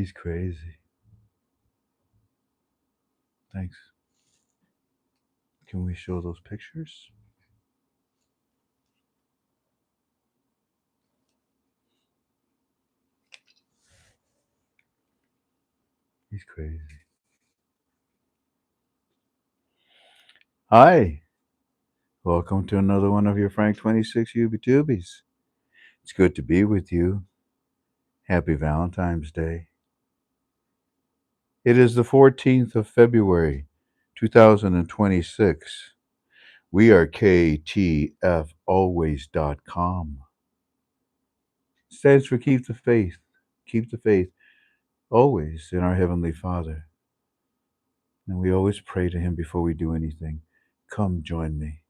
He's crazy. Thanks. Can we show those pictures? He's crazy. Hi. Welcome to another one of your FRANK26 UB-Tubies. It's good to be with you. Happy Valentine's Day. It is the 14th of February, 2026. We are KTFalways.com. Stands for keep the faith. Keep the faith always in our Heavenly Father. And we always pray to Him before we do anything. Come join me.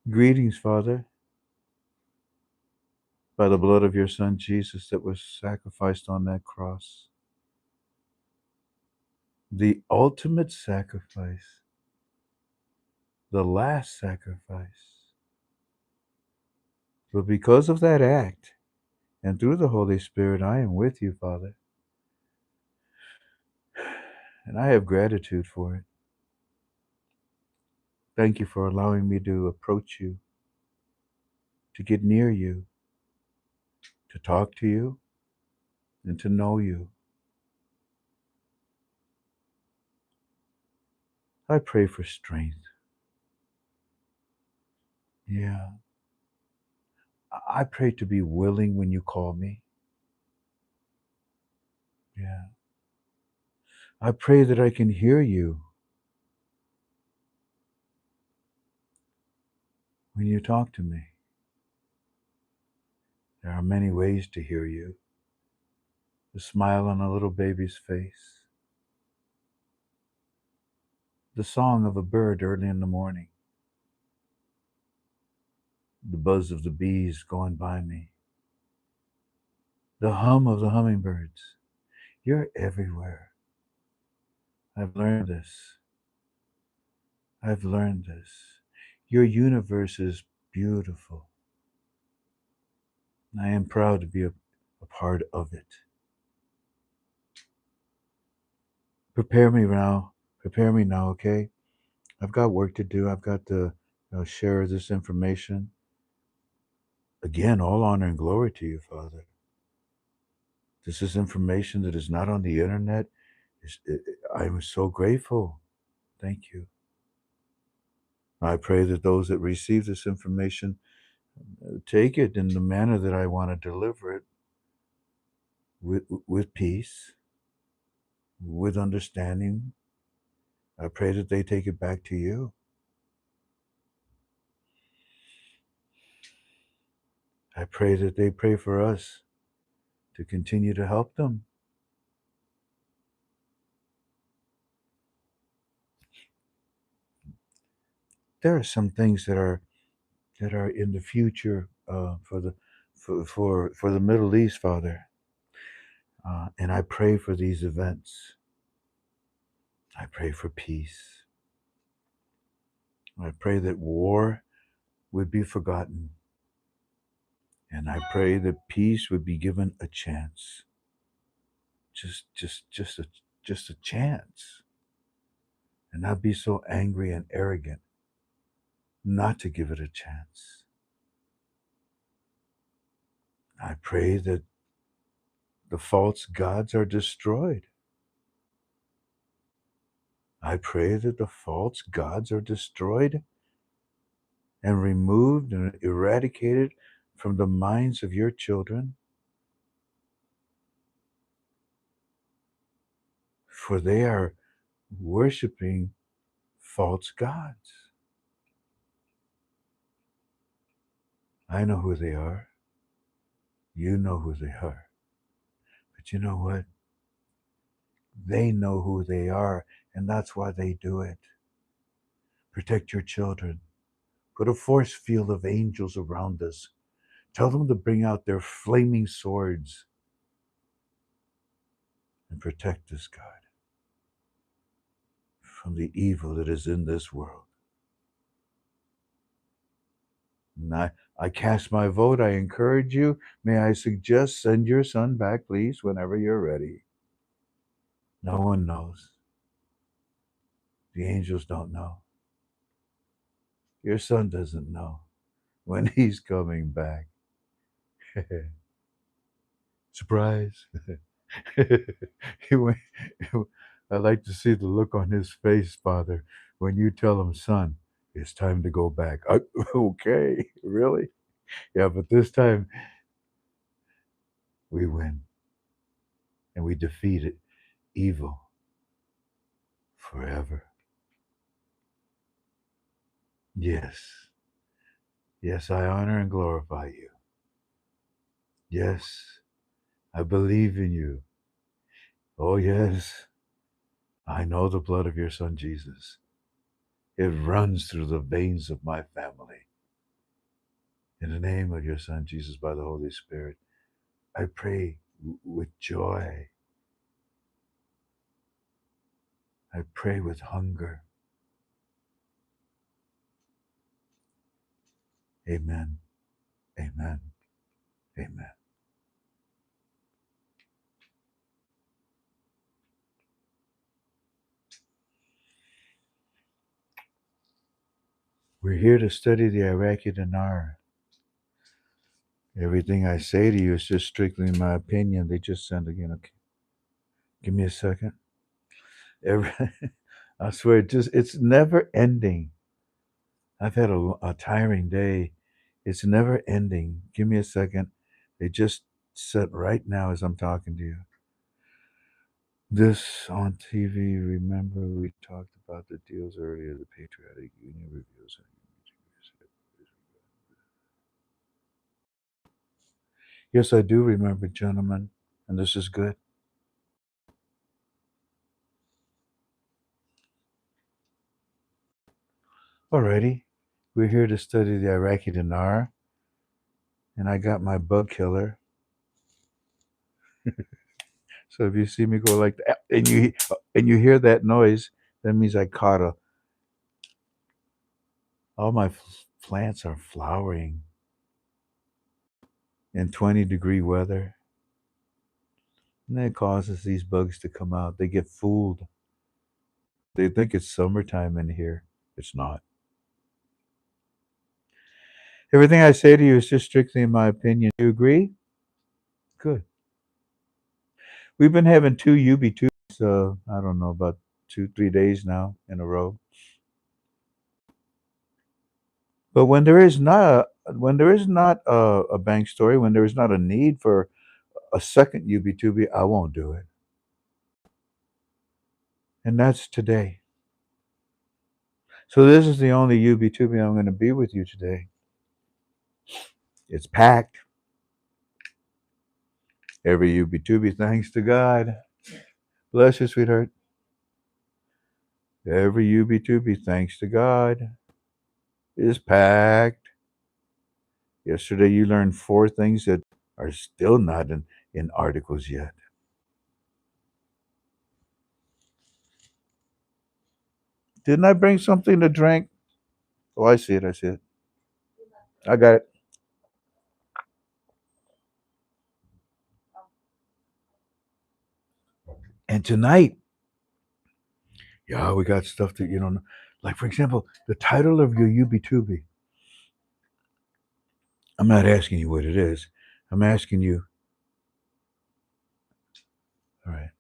Greetings, Father. By the blood of your Son, Jesus, that was sacrificed on that cross. The ultimate sacrifice. The last sacrifice. But because of that act, and through the Holy Spirit, I am with you, Father. And I have gratitude for it. Thank you for allowing me to approach you, to get near you, to talk to you, and to know you. I pray for strength. Yeah. I pray to be willing when you call me. Yeah. I pray that I can hear you when you talk to me. There are many ways to hear you. The smile on a little baby's face. The song of a bird early in the morning. The buzz of the bees going by me. The hum of the hummingbirds. You're everywhere. I've learned this. I've learned this. Your universe is beautiful. I am proud to be a part of it. Prepare me now. Prepare me now, okay? I've got work to do. I've got to share this information. Again, all honor and glory to you, Father. This is information that is not on the internet. I'm so grateful. Thank you. I pray that those that receive this information take it in the manner that I want to deliver it, with peace, with understanding. I pray that they take it back to you. I pray that they pray for us to continue to help them. There are some things that are in the future for the Middle East, Father, and I pray for these events. I pray for peace. I pray that war would be forgotten, and I pray that peace would be given a chance. Just a chance, and not be so angry and arrogant not to give it a chance. I pray that the false gods are destroyed. I pray that the false gods are destroyed and removed and eradicated from the minds of your children, for they are worshiping false gods. I know who they are. You know who they are. But you know what? They know who they are, and that's why they do it. Protect your children. Put a force field of angels around us. Tell them to bring out their flaming swords and protect us, God, from the evil that is in this world. And I cast my vote. I encourage you. May I suggest send your son back, please, whenever you're ready. No one knows. The angels don't know. Your son doesn't know when he's coming back. Surprise. He went- I like to see the look on his face, Father, when you tell him, son, it's time to go back. Okay, really? Yeah, but this time we win and we defeated evil forever. Yes. Yes, I honor and glorify you. Yes, I believe in you. Oh, yes, I know the blood of your son Jesus. It runs through the veins of my family. In the name of your son Jesus, by the Holy Spirit, I pray with joy. I pray with hunger. Amen. Amen. Amen. We're here to study the Iraqi dinar. Everything I say to you is just strictly my opinion. They just send again. Okay. Give me a second. Every, I swear, it's never ending. I've had a tiring day. It's never ending. Give me a second. They just said right now as I'm talking to you. This on TV. Remember, we talked about the deals earlier. The Patriotic Union reviews. Yes, I do remember, gentlemen, and this is good. Alrighty, we're here to study the Iraqi dinar, and I got my bug killer. So if you see me go like that, and you hear that noise, that means I caught a. All my plants are flowering in 20-degree weather, and that causes these bugs to come out. They get fooled. They think it's summertime in here. It's not. Everything I say to you is just strictly in my opinion. You agree? Good. We've been having two UB2s, I don't know, about 2, 3 days now in a row. But when there is not a bank story, when there is not a need for a second UB2B, I won't do it. And that's today. So this is the only UB2B I'm going to be with you today. It's packed. Every UB2B, thanks to God. Bless you, sweetheart. Every UB2B, thanks to God, is packed. Yesterday you learned 4 things that are still not in articles yet. Didn't I bring something to drink? Oh, I see it. I see it. I got it. And tonight, yeah, we got stuff that you don't know. Like, for example, the title of your UB2B. I'm not asking you what it is. I'm asking you, all right.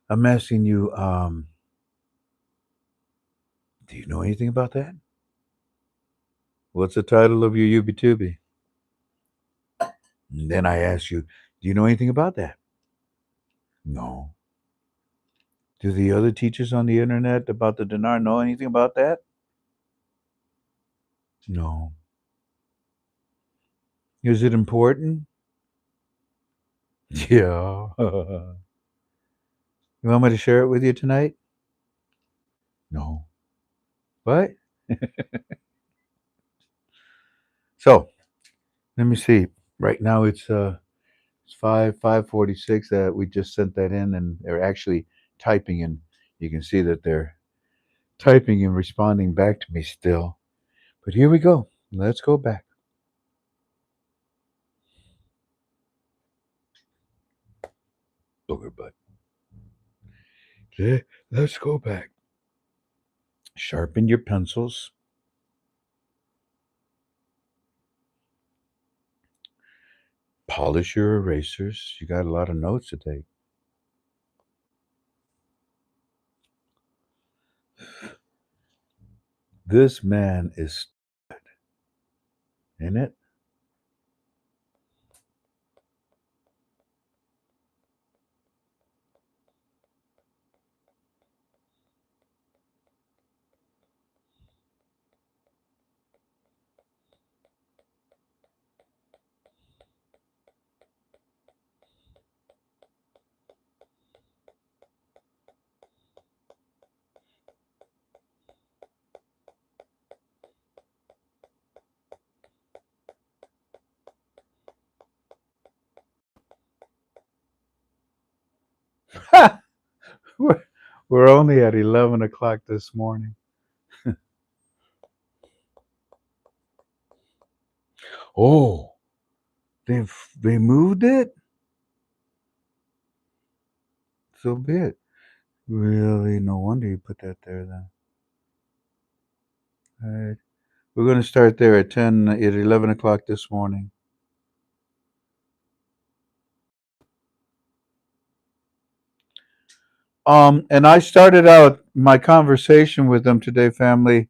I'm asking you, do you know anything about that? What's the title of your UB2B? And then I ask you, do you know anything about that? No. Do the other teachers on the internet about the dinar know anything about that? No. Is it important? Yeah. You want me to share it with you tonight? No. What? So let me see. Right now it's 5:46. We just sent that in, and they're actually typing, and you can see that they're typing and responding back to me still. But here we go. Let's go back. Booger butt. Let's go back. Sharpen your pencils. Polish your erasers. You got a lot of notes to take. This man is in it. we're, we're only at 11 o'clock this morning. Oh, they moved it? So be it. Really, no wonder you put that there then. All right. We're going to start there at 11 o'clock this morning. And I started out my conversation with them today, family,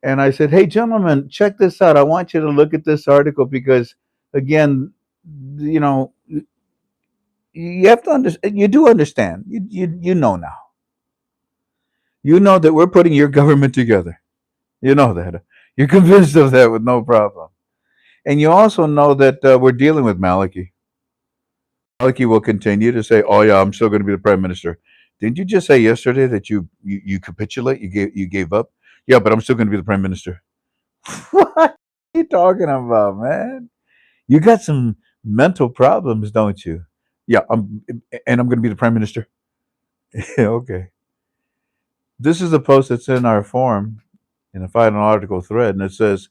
and I said, "Hey, gentlemen, check this out. I want you to look at this article because, again, you know, you have to understand. You do understand. You know now. You know that we're putting your government together. You know that. You're convinced of that with no problem. And you also know that we're dealing with Maliki. Maliki will continue to say, "Oh yeah, I'm still going to be the prime minister." Didn't you just say yesterday that you capitulate? You gave up? Yeah, but I'm still going to be the prime minister. What are you talking about, man? You got some mental problems, don't you? Yeah, I'm going to be the prime minister. Okay. This is a post that's in our forum in a final article thread, and it says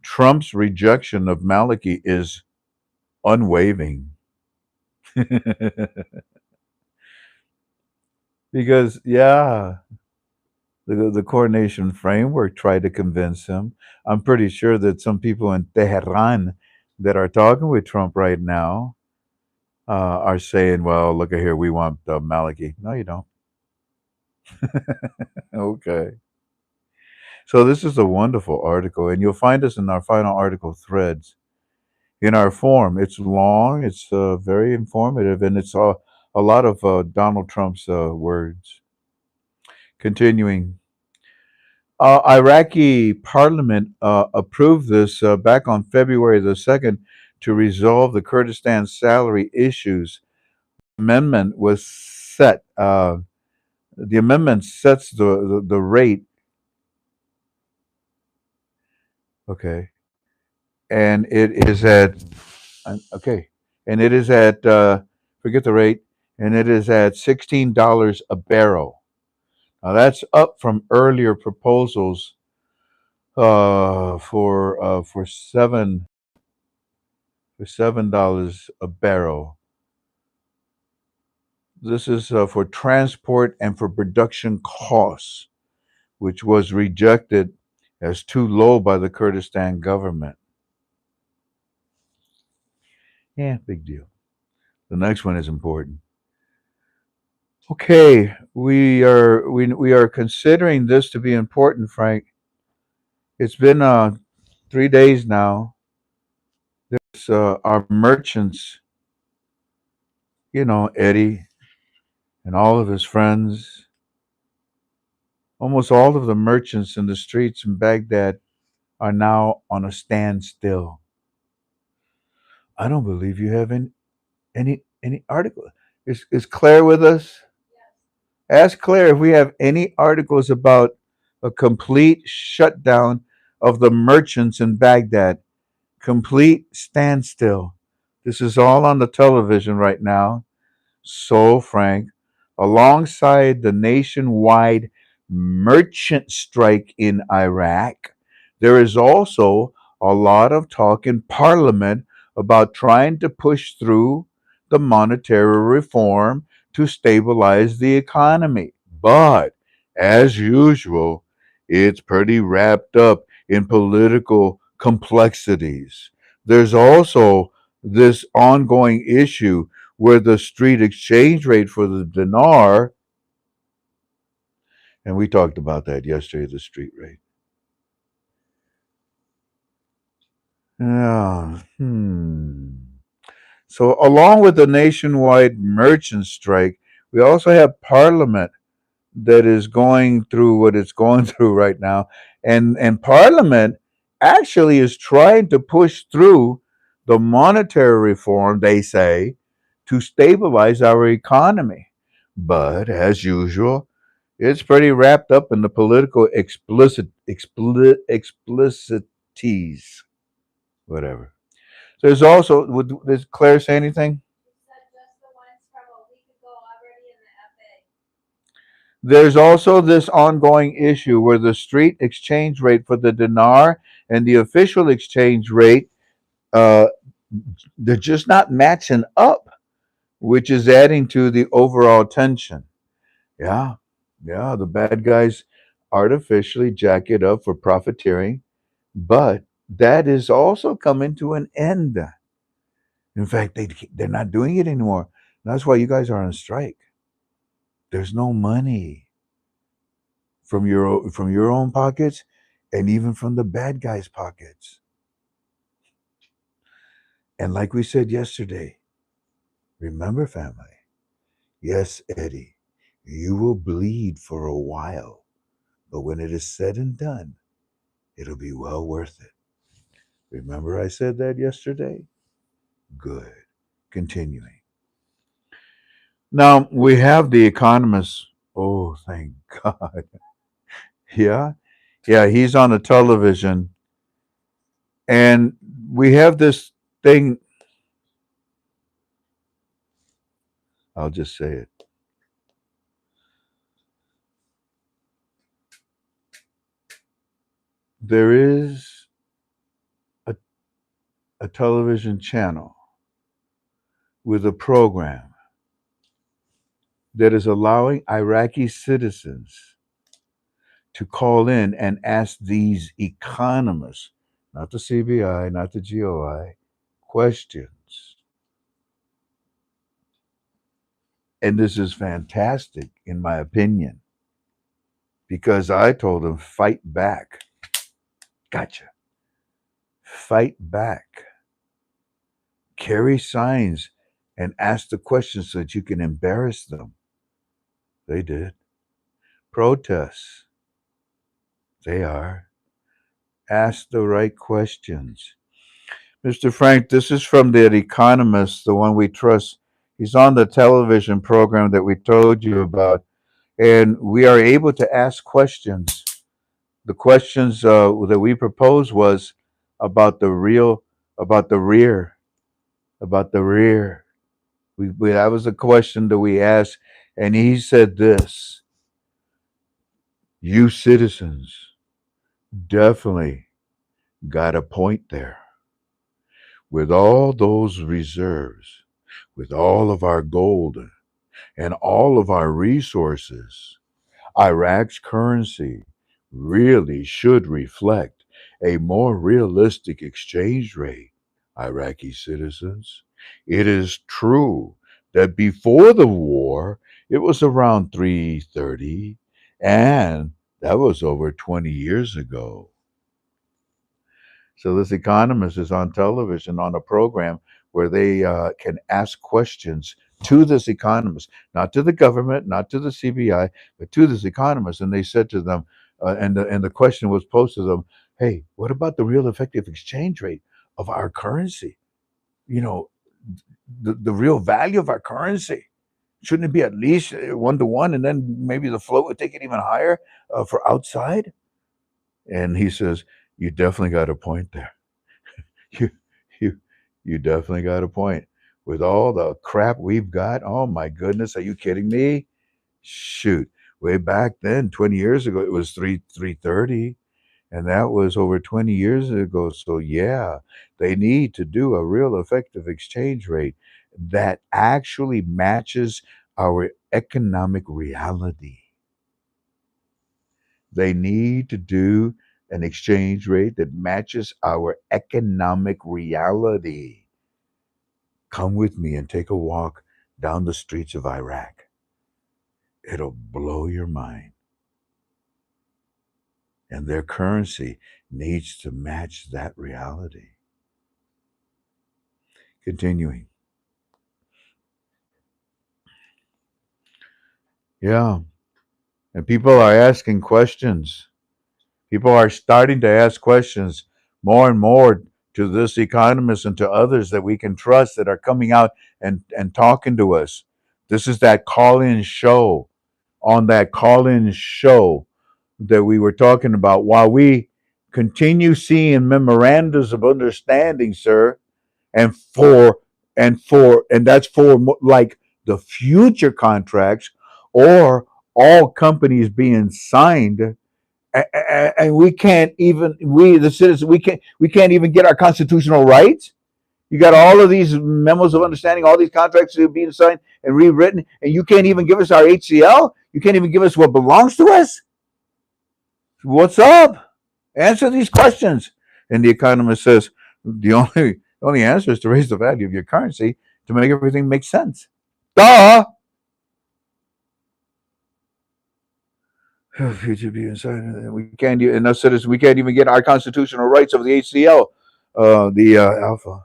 Trump's rejection of Maliki is unwavering. Because, yeah, the coordination framework tried to convince him. I'm pretty sure that some people in Tehran that are talking with Trump right now are saying, well, look at here, we want Maliki. No, you don't. Okay. So this is a wonderful article, and you'll find us in our final article threads in our form. It's long, it's very informative, and it's a lot of Donald Trump's words. Continuing. Iraqi parliament approved this back on February the 2nd to resolve the Kurdistan salary issues. Amendment was set. The amendment sets the rate. Okay, and it is at okay, and it is at forget the rate, and it is at $16 a barrel. Now that's up from earlier proposals for $7 a barrel. This is for transport and for production costs, which was rejected as too low by the Kurdistan government. Yeah, big deal. The next one is important. Okay, we are considering this to be important, Frank. It's been 3 days now. There's our merchants, Eddie and all of his friends. Almost all of the merchants in the streets in Baghdad are now on a standstill. I don't believe you have any article. Is Claire with us? Ask Claire if we have any articles about a complete shutdown of the merchants in Baghdad. Complete standstill. This is all on the television right now. So, Frank, alongside the nationwide merchant strike in Iraq, There is also a lot of talk in Parliament about trying to push through the monetary reform to stabilize the economy. But as usual, it's pretty wrapped up in political complexities. There's also this ongoing issue where the street exchange rate for the dinar, and we talked about that yesterday, the street rate. Yeah. So, along with the nationwide merchant strike, we also have Parliament that is going through what it's going through right now, and Parliament actually is trying to push through the monetary reform. They say to stabilize our economy, but as usual, it's pretty wrapped up in the political explicities, whatever. There's also, does Claire say anything? There's also this ongoing issue where the street exchange rate for the dinar and the official exchange rate, uh, they're just not matching up, which is adding to the overall tension. Yeah, yeah, the bad guys artificially jack it up for profiteering, but that is also coming to an end. In fact, they're not doing it anymore. That's why you guys are on strike. There's no money from your own pockets, and even from the bad guys' pockets. And like we said yesterday, remember, family. Yes, Eddie, you will bleed for a while, but when it is said and done, it'll be well worth it. Remember, I said that yesterday. Good. Continuing. Now we have the Economist. Oh, thank God. Yeah, yeah, he's on the television, and we have this thing. I'll just say it. There is a, a television channel with a program that is allowing Iraqi citizens to call in and ask these economists, not the CBI, not the GOI, questions. And this is fantastic, in my opinion, because I told them, fight back. Gotcha. Fight back. Carry signs and ask the questions so that you can embarrass them. They did. Protests. They are. Ask the right questions. Mr. Frank, this is from the Economist, the one we trust. He's on the television program that we told you about, and we are able to ask questions. The questions that we proposed was about the real, about the rear, about the rear. That was a question that we asked, and he said this: "You citizens definitely got a point there. With all those reserves, with all of our gold and all of our resources, Iraq's currency really should reflect a more realistic exchange rate. Iraqi citizens, it is true that before the war, it was around 330, and that was over 20 years ago." So this economist is on television on a program where they can ask questions to this economist, not to the government, not to the CBI, but to this economist. And they said to them, and the question was posed to them, "Hey, what about the real effective exchange rate of our currency? You know, the real value of our currency. Shouldn't it be at least 1 to 1, and then maybe the float would take it even higher for outside?" And he says, "You definitely got a point there. You you you definitely got a point. With all the crap we've got, oh my goodness, are you kidding me? Shoot. Way back then, 20 years ago, it was 330. And that was over 20 years ago. So, yeah, they need to do a real effective exchange rate that actually matches our economic reality. They need to do an exchange rate that matches our economic reality. Come with me and take a walk down the streets of Iraq. It'll blow your mind. And their currency needs to match that reality. Continuing. Yeah. And people are asking questions. People are starting to ask questions more and more to this economist and to others that we can trust that are coming out and talking to us. This is that call in show. On that call in show that we were talking about, while we continue seeing memorandums of understanding, sir, and and that's for like the future contracts or all companies being signed, and we can't even, we the citizens, we can't even get our constitutional rights. You got all of these memos of understanding, all these contracts that are being signed and rewritten, and you can't even give us our HCL. You can't even give us what belongs to us. What's up? Answer these questions. And the economist says the only answer is to raise the value of your currency to make everything make sense. Duh. Future be inside. We can't. And us citizens, we can't even get our constitutional rights of the HCL, the Alpha.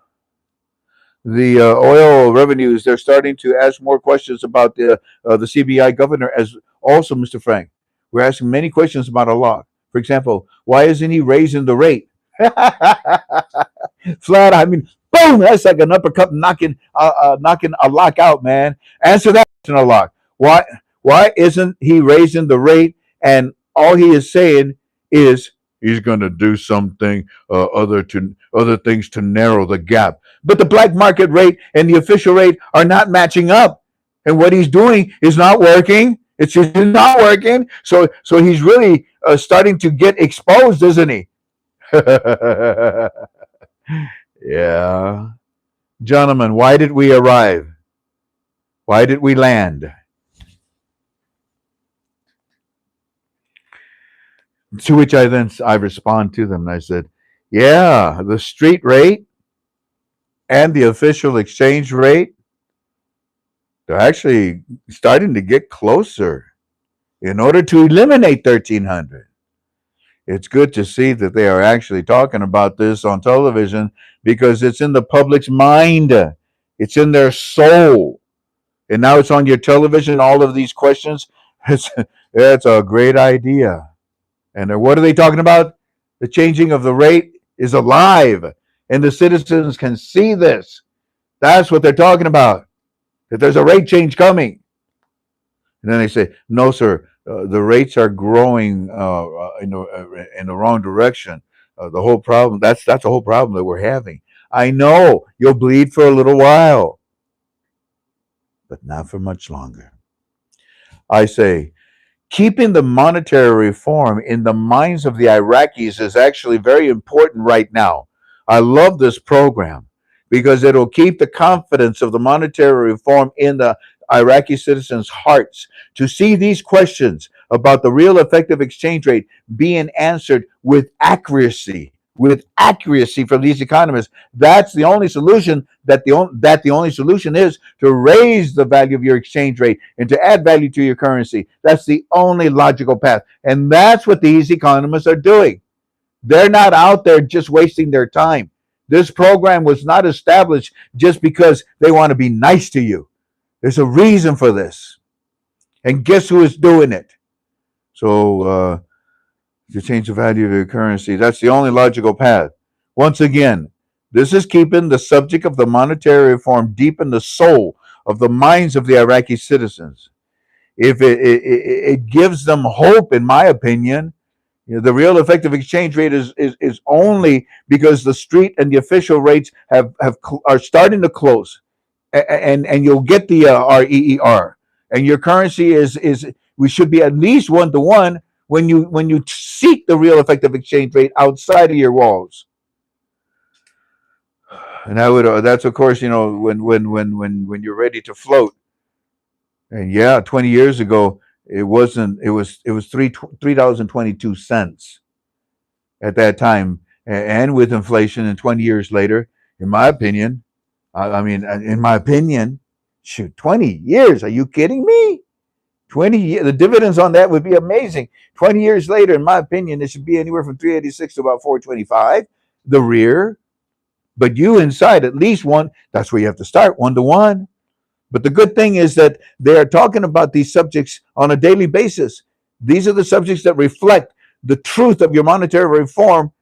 The oil revenues. They're starting to ask more questions about the CBI governor as also, Mr. Frank. We're asking many questions about a law. For example, why isn't he raising the rate? Flat. I mean, boom. That's like an uppercut knocking a lock out, man. Answer that question, a lock. Why isn't he raising the rate? And all he is saying is he's going to do something other things to narrow the gap. But the black market rate and the official rate are not matching up, and what he's doing is not working. It's just not working. So he's really starting to get exposed, isn't he? Yeah. Gentlemen, why did we arrive? Why did we land? To which I respond to them and I said, yeah, the street rate and the official exchange rate, they're actually starting to get closer in order to eliminate 1300. It's good to see that they are actually talking about this on television because it's in the public's mind. It's in their soul. And now it's on your television, all of these questions. It's a great idea. And what are they talking about? The changing of the rate is alive. And the citizens can see this. That's what they're talking about. That there's a rate change coming. And then they say, no, sir, the rates are growing in the wrong direction. The whole problem, that's the whole problem that we're having. I know you'll bleed for a little while, but not for much longer. I say, keeping the monetary reform in the minds of the Iraqis is actually very important right now. I love this program because it'll keep the confidence of the monetary reform in the Iraqi citizens' hearts to see these questions about the real effective exchange rate being answered with accuracy from these economists. That's the only solution. The only solution is to raise the value of your exchange rate and to add value to your currency. That's the only logical path, and that's what these economists are doing. They're not out there just wasting their time. This program was not established just because they want to be nice to you. There's a reason for this. And guess who is doing it? So, to change the value of your currency, that's the only logical path. Once again, this is keeping the subject of the monetary reform deep in the soul of the minds of the Iraqi citizens. If it gives them hope, in my opinion, the real effective exchange rate is only because the street and the official rates are starting to close, and you'll get the REER, and your currency is we should be at least 1 to 1. when you seek the real effective exchange rate outside of your walls. And I would that's of course, when you're ready to float. And yeah, 20 years ago it wasn't. It was $3.22 at that time, and with inflation, and 20 years later, in my opinion, I mean, in my opinion, shoot, 20 years? Are you kidding me? 20 years, the dividends on that would be amazing. 20 years later, in my opinion, it should be anywhere from 386 to about 425. The rear, but you inside at least one. That's where you have to start, 1 to 1. But the good thing is that they are talking about these subjects on a daily basis. These are the subjects that reflect the truth of your monetary reform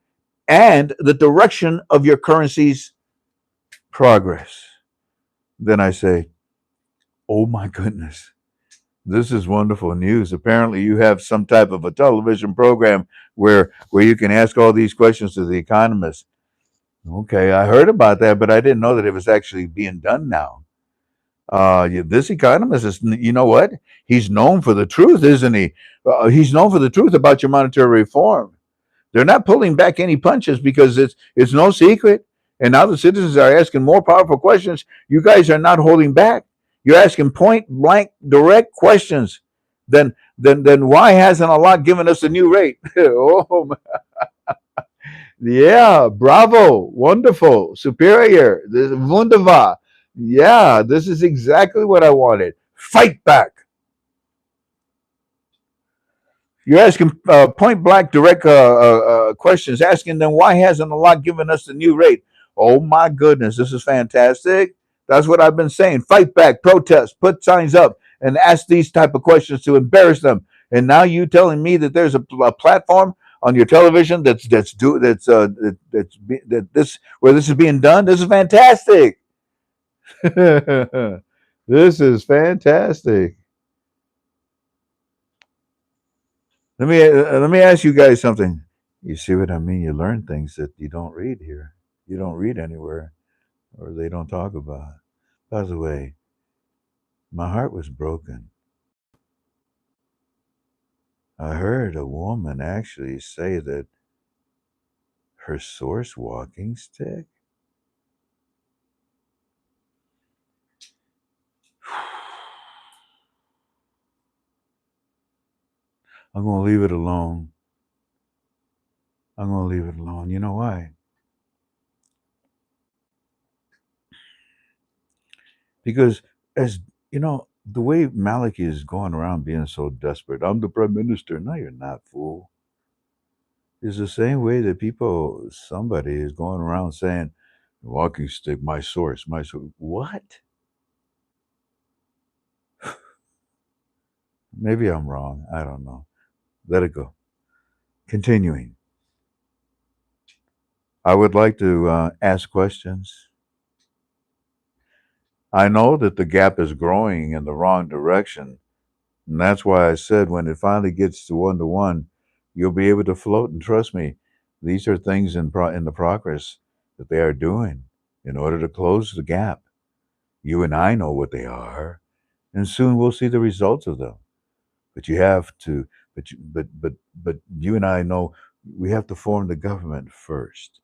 and the direction of your currency's progress. Then I say, oh my goodness, this is wonderful news. Apparently, you have some type of a television program where you can ask all these questions to the economist. Okay, I heard about that, but I didn't know that it was actually being done now. Yeah, this economist is, you know what? He's known for the truth, isn't he? He's known for the truth about your monetary reform. They're not pulling back any punches because it's no secret. And now the citizens are asking more powerful questions. You guys are not holding back. You're asking point blank, direct questions. Then why hasn't Allah given us a new rate? Oh, yeah, bravo, wonderful, superior, this wunderbar. Yeah, this is exactly what I wanted. Fight back. You're asking point blank, direct questions, asking them why hasn't Allah given us the new rate? Oh my goodness, this is fantastic. That's what I've been saying. Fight back, protest, put signs up, and ask these type of questions to embarrass them. And now you telling me that there's a platform on your television that this where this is being done. This is fantastic. This is fantastic. Let me ask you guys something. You see what I mean? You learn things that you don't read here. You don't read anywhere, or they don't talk about. By the way, my heart was broken. I heard a woman actually say that her source walking stick. I'm gonna leave it alone. I'm gonna leave it alone. You know why? Because as you know, the way Maliki is going around being so desperate. I'm the prime minister. No, you're not, fool. It's the same way that somebody is going around saying, walking stick, my source, my source. What? Maybe I'm wrong. I don't know. Let it go. Continuing. I would like to ask questions. I know that the gap is growing in the wrong direction. And that's why I said when it finally gets to 1 to 1, you'll be able to float. And trust me, these are things in the progress that they are doing in order to close the gap. You and I know what they are, and soon we'll see the results of them. But you have to, but you and I know we have to form the government first,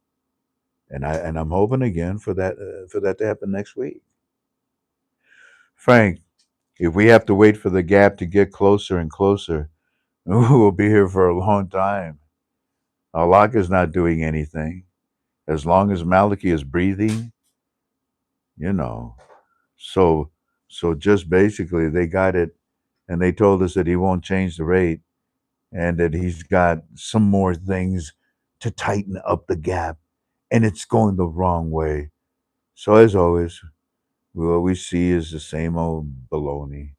and I'm hoping again for that to happen next week. Frank, if we have to wait for the gap to get closer and closer, we'll be here for a long time. Allah is not doing anything. As long as Maliki is breathing, you know. So so just basically they got it, and they told us that he won't change the rate, and that he's got some more things to tighten up the gap, and it's going the wrong way. So as always, what we see is the same old baloney.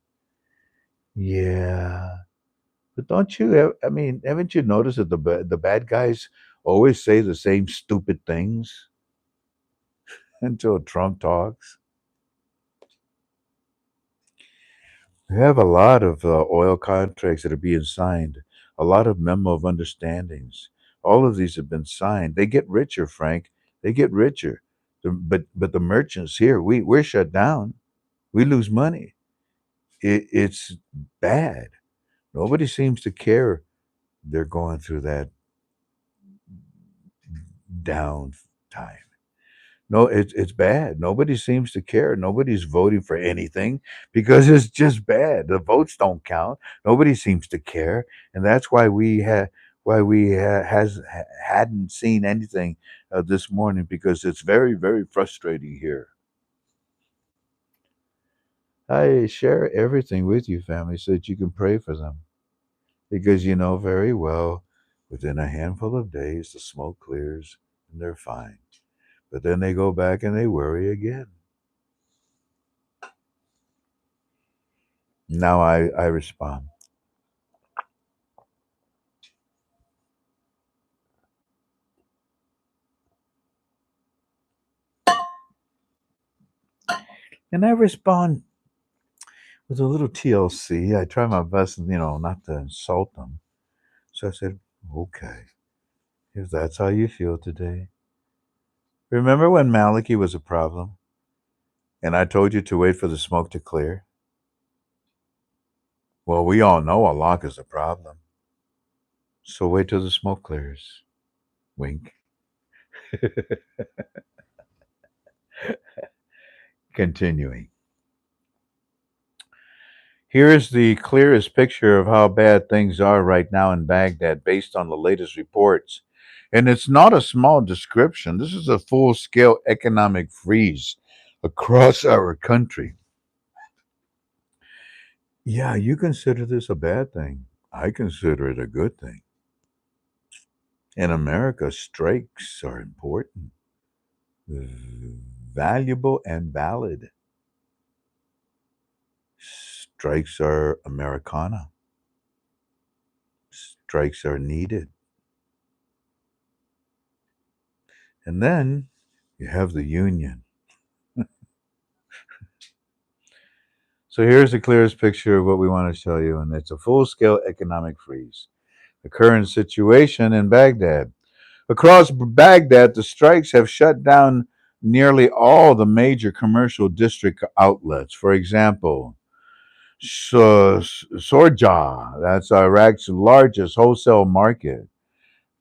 Yeah. But I mean, haven't you noticed that the bad guys always say the same stupid things until Trump talks? We have a lot of oil contracts that are being signed, a lot of memo of understandings. All of these have been signed. They get richer, Frank. They get richer. But the merchants here, we're shut down. We lose money. It's bad. Nobody seems to care They're going through that down time. No, it's bad. Nobody seems to care. Nobody's voting for anything because it's just bad. The votes don't count. Nobody seems to care, and that's why we hadn't seen anything this morning, because it's very, very frustrating here. I share everything with you, family, so that you can pray for them, because you know very well within a handful of days the smoke clears and they're fine. But then they go back and they worry again. Now I respond. And I respond with a little TLC. I try my best, not to insult them. So I said, okay, if that's how you feel today. Remember when Maliki was a problem and I told you to wait for the smoke to clear? Well, we all know Allah is a problem. So wait till the smoke clears. Wink. Continuing. Here is the clearest picture of how bad things are right now in Baghdad based on the latest reports. And it's not a small description. This is a full scale economic freeze across our country. Yeah, you consider this a bad thing. I consider it a good thing. In America, strikes are important, valuable, and valid. Strikes are Americana. Strikes are needed. And then you have the union. So here's the clearest picture of what we want to show you, and it's a full scale economic freeze. The current situation in Baghdad. Across Baghdad, the strikes have shut down nearly all the major commercial district outlets. For example, Sorja, that's Iraq's largest wholesale market.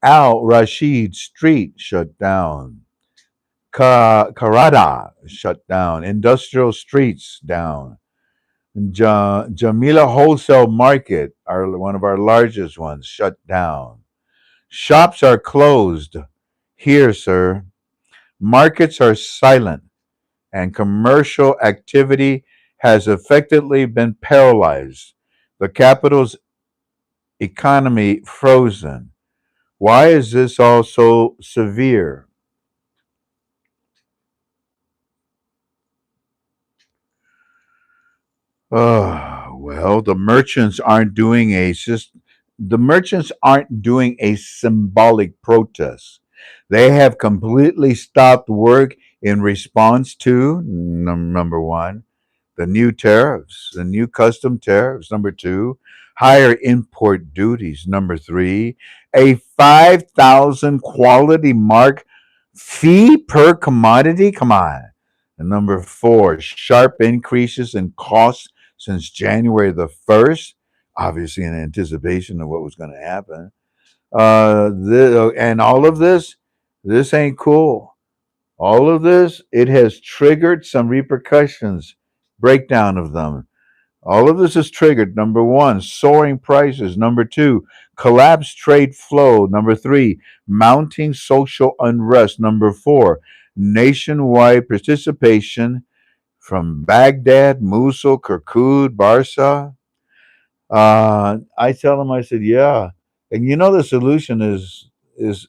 Al Rashid Street shut down. Karada shut down. Industrial streets down. Jamila Wholesale Market, one of our largest ones, shut down. Shops are closed here, sir. Markets are silent, and commercial activity has effectively been paralyzed. The capital's economy frozen. Why is this all so severe? Well, the merchants aren't doing a symbolic protest. They have completely stopped work in response to number one, the new tariffs, the new custom tariffs. Number two, higher import duties. Number three, a 5,000 quality mark fee per commodity. Come on. And number four, sharp increases in costs since January the 1st, obviously in anticipation of what was going to happen. And all of this ain't cool. All of this, it has triggered some repercussions. Breakdown of them. All of this is triggered. Number one, soaring prices. Number two, collapsed trade flow. Number three, mounting social unrest. Number four, nationwide participation from Baghdad, Mosul, Kirkuk, Barsa. I tell them, I said, yeah. And you know the solution is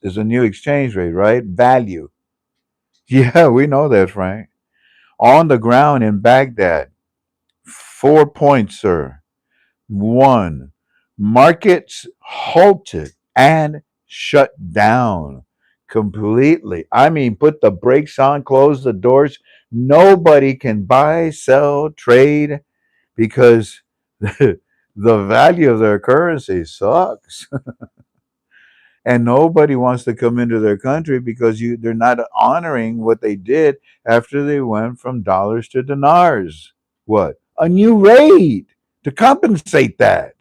a new exchange rate, right? Value. Yeah, we know that, Frank. On the ground in Baghdad, 4 points, sir. One, markets halted and shut down completely. I mean, put the brakes on, close the doors. Nobody can buy, sell, trade because the value of their currency sucks. And nobody wants to come into their country because they're not honoring what they did after they went from dollars to dinars. What? A new rate to compensate that.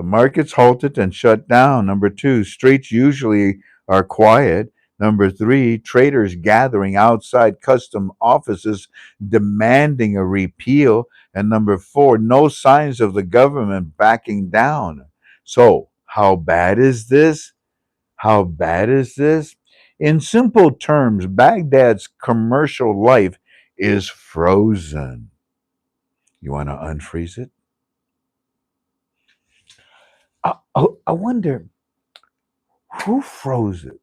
The markets halted and shut down. Number two, streets usually are quiet. Number three, traders gathering outside custom offices demanding a repeal. And number four, no signs of the government backing down. So, how bad is this? How bad is this? In simple terms, Baghdad's commercial life is frozen. You want to unfreeze it? I wonder who froze it.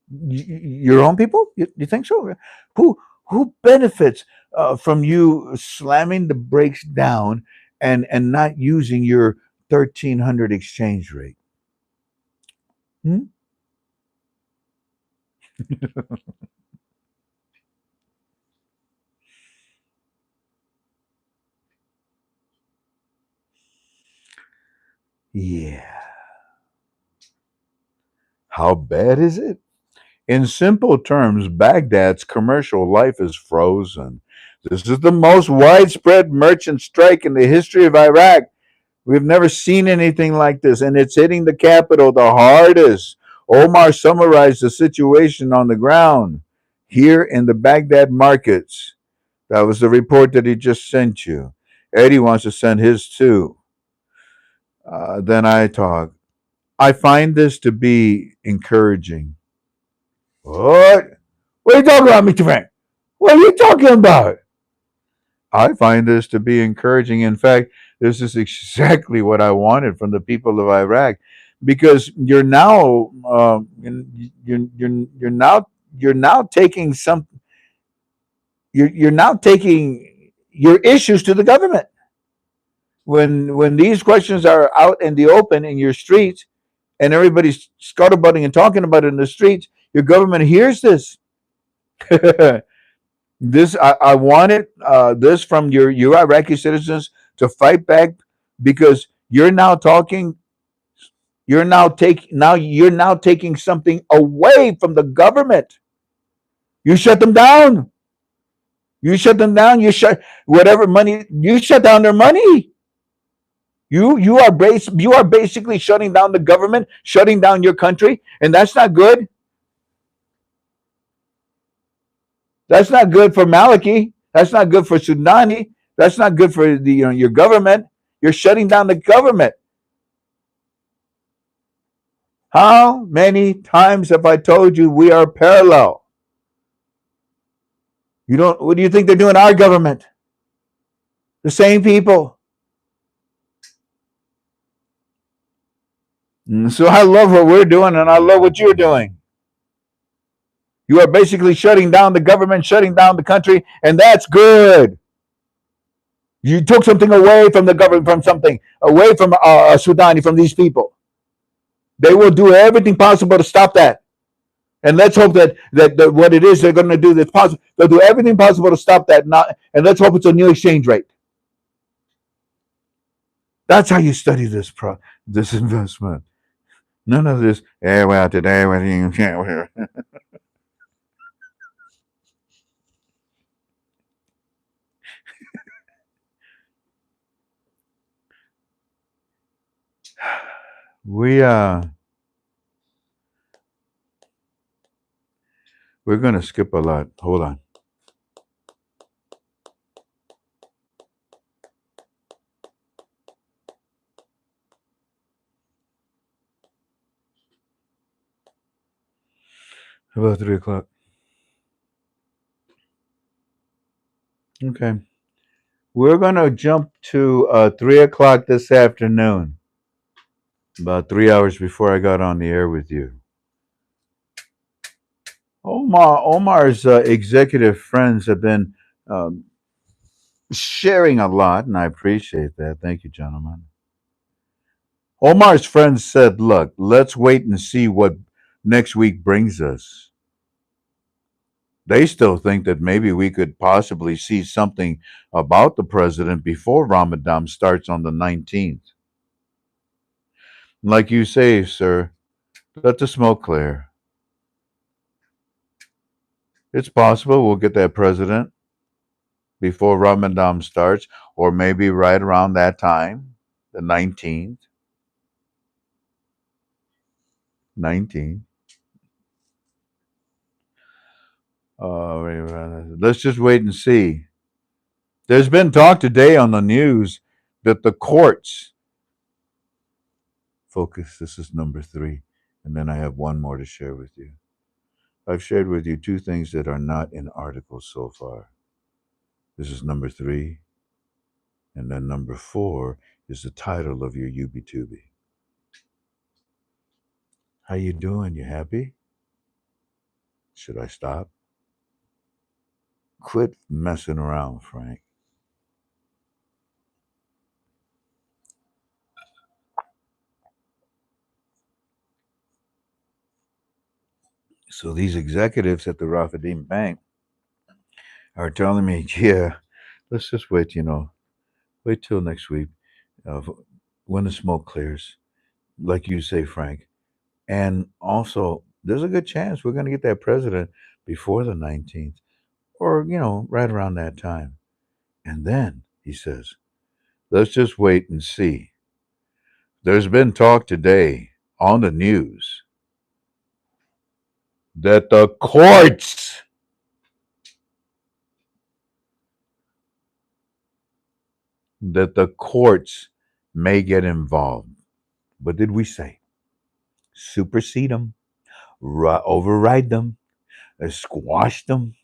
Your own people? You think so? Who benefits from you slamming the brakes down and not using your 1300 exchange rate? Hmm? Yeah. How bad is it? In simple terms, Baghdad's commercial life is frozen. This is the most widespread merchant strike in the history of Iraq. We've never seen anything like this, and it's hitting the capital the hardest. Omar summarized the situation on the ground here in the Baghdad markets. That was the report that he just sent you. Eddie wants to send his too. Then I talk. I find this to be encouraging. What? What are you talking about, Mr. Frank? What are you talking about? I find this to be encouraging. In fact, this is exactly what I wanted from the people of Iraq, because you're now taking some you're now taking your issues to the government. When these questions are out in the open in your streets and everybody's scuttlebutting and talking about it in the streets, your government hears this. This I wanted this from your Iraqi citizens to fight back, because you're now taking something away from the government. You shut them down. You shut them down. You shut whatever money. You shut down their money. You are basically shutting down the government, shutting down your country, and that's not good. That's not good for Maliki. That's not good for Sudani. That's not good for your government. You're shutting down the government. How many times have I told you we are parallel? You don't. What do you think they're doing? Our government, the same people. So I love what we're doing, and I love what you're doing. You are basically shutting down the government, shutting down the country, and that's good. You took something away from the government, from something away from Sudani, from these people. They will do everything possible to stop that. And let's hope that what it is they're going to do that's possible. They'll do everything possible to stop that. And let's hope it's a new exchange rate. That's how you study this investment. None of this. Well, today, we we're gonna skip a lot. Hold on. About 3 o'clock. Okay. We're gonna jump to 3 o'clock this afternoon. About 3 hours before I got on the air with you. Omar's executive friends have been um, sharing a lot, and I appreciate that. Thank you, gentlemen. Omar's friends said, "Look, let's wait and see what next week brings us." They still think that maybe we could possibly see something about the president before Ramadan starts on the 19th. Like you say, sir, let the smoke clear. It's possible we'll get that president before Ramadan starts, or maybe right around that time, the 19th. 19. Let's just wait and see. There's been talk today on the news that the courts focus. This is number 3. And then I have one more to share with you. I've shared with you 2 things that are not in articles so far. This is number 3. And then number 4 is the title of your UB2B. How you doing? You happy? Should I stop? Quit messing around, Frank. So these executives at the Rafadim Bank are telling me, yeah, let's just wait, wait till next week uh, when the smoke clears, like you say, Frank. And also, there's a good chance we're going to get that president before the 19th or, right around that time. And then, he says, let's just wait and see. There's been talk today on the news that the courts may get involved. What did we say? Supersede them, override them, squash them,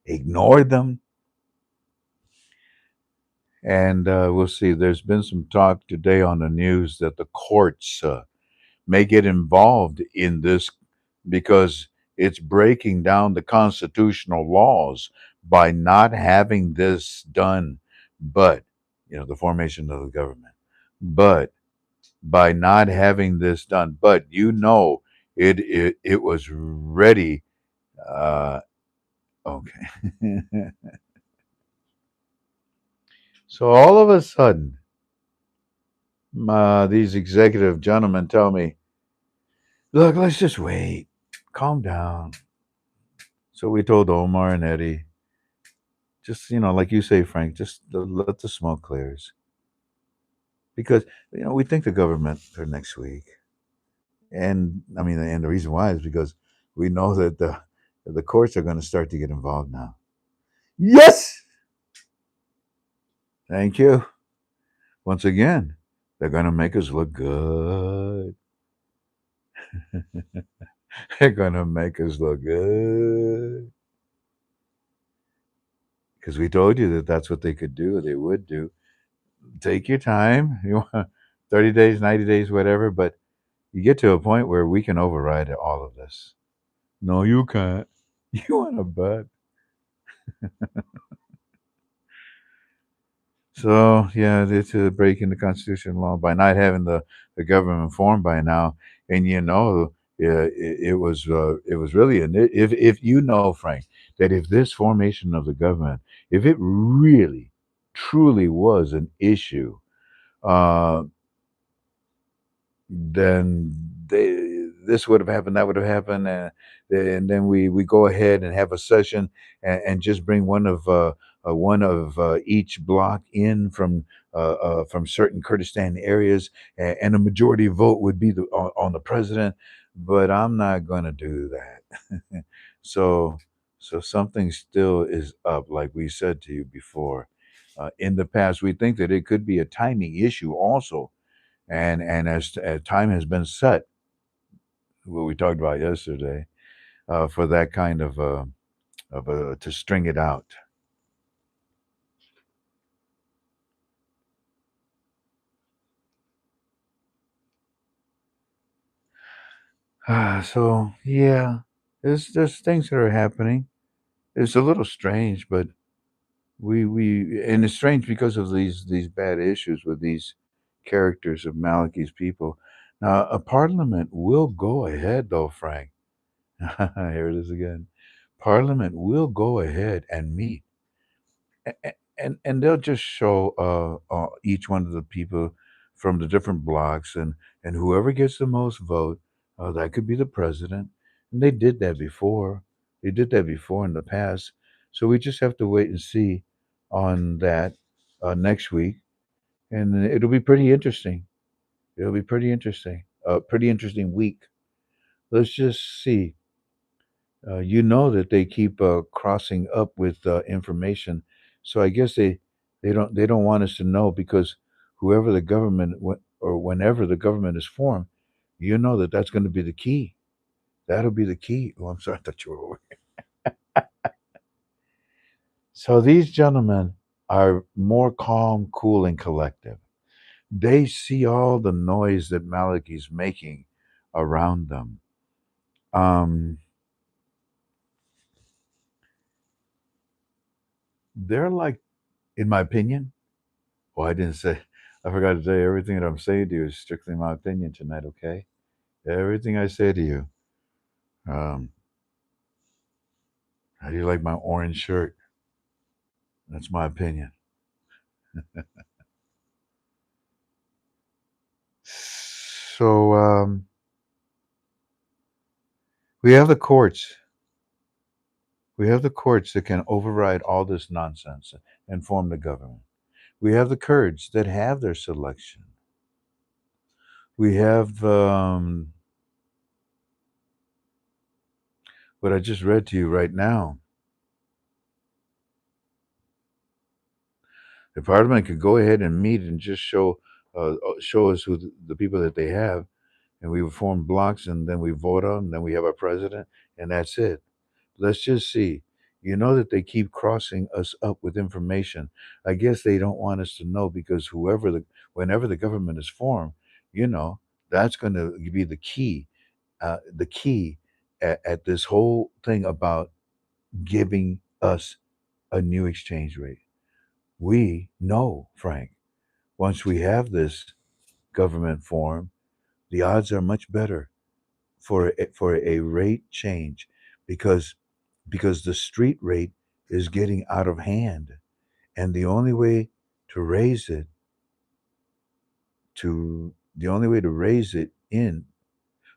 ignore them. And we'll see. There's been some talk today on the news that the courts may get involved in this because it's breaking down the constitutional laws by not having this done. But, the formation of the government. But by not having this done, but it was ready. Uh, okay. So all of a sudden, these executive gentlemen tell me, look, let's just wait, calm down. So we told Omar and Eddie, just, like you say, Frank, just let the smoke clears. Because, we think the government for next week. And I mean, and the reason why is because we know that the courts are going to start to get involved now. Yes! Thank you. Once again, they're going to make us look good. They're going to make us look good. Because we told you that that's what they could do, they would do. Take your time. You want 30 days, 90 days, whatever, but you get to a point where we can override all of this. No, you can't. You want a butt. So yeah, it's a break in the constitutional law by not having the government formed by now, and yeah, it was really if you know, Frank, that if this formation of the government, if it really truly was an issue, uh, then this would have happened, that would have happened, and then we go ahead and have a session and just bring one of each block in from certain Kurdistan areas, and a majority vote would be on the president. But I'm not going to do that. so so something still is up, like we said to you before. In the past, we think that it could be a timing issue also, and as time has been set, what we talked about yesterday, for that kind of to string it out. So yeah, there's things that are happening. It's a little strange, but we and it's strange because of these bad issues with these characters of Maliki's people. Now, a parliament will go ahead, though, Frank. Here it is again. Parliament will go ahead and meet, and they'll just show each one of the people from the different blocks, and whoever gets the most vote, that could be the president. And they did that before. They did that before in the past. So we just have to wait and see on that next week, and it'll be pretty interesting. It'll be pretty interesting. A pretty interesting week. let's just see. You know that they keep crossing up with information, so I guess they don't want us to know because whoever the government or whenever the government is formed, you know that that's going to be the key. That'll be the key. Oh, I'm sorry, I thought you were away. So these gentlemen are more calm, cool, and collective. They see all the noise that Maliki's making around them. Um, they're like, in my opinion, well, I didn't say, I forgot to say everything that I'm saying to you is strictly my opinion tonight, okay? Everything I say to you. Um, how do you like my orange shirt? That's my opinion. So we have the courts. We have the courts that can override all this nonsense and form the government. We have the Kurds that have their selection. We have what I just read to you right now. The parliament could go ahead and meet and just show us who the people that they have, and we form blocks, and then we vote on, and then we have our president, and that's it. Let's just see. You know that they keep crossing us up with information. I guess they don't want us to know because whenever the government is formed, you know, that's going to be the key at this whole thing about giving us a new exchange rate. We know, Frank, once we have this government form, the odds are much better for a rate change because the street rate is getting out of hand, and the only way to raise it in,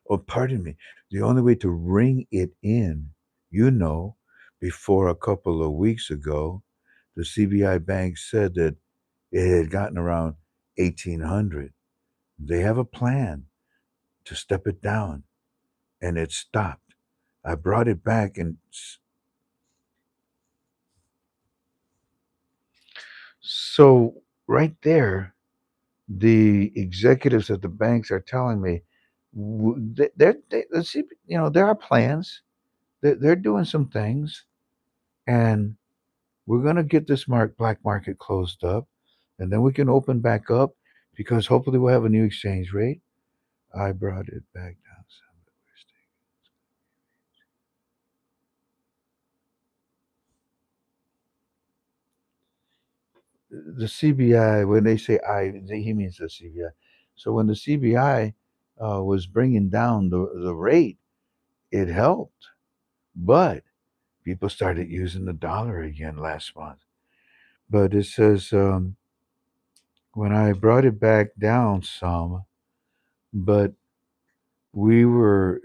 oh, pardon me, the only way to ring it in, you know, before a couple of weeks ago, the CBI bank said that it had gotten around 1800. They have a plan to step it down, and it stopped. I brought it back, and so right there, the executives at the banks are telling me let's see, there are plans. They're doing some things, and we're going to get this black market closed up, and then we can open back up because hopefully we'll have a new exchange rate. I brought it back down. The CBI, when they say he means the CBI. So when the CBI was bringing down the rate, it helped. But people started using the dollar again last month. But it says when I brought it back down some, but we were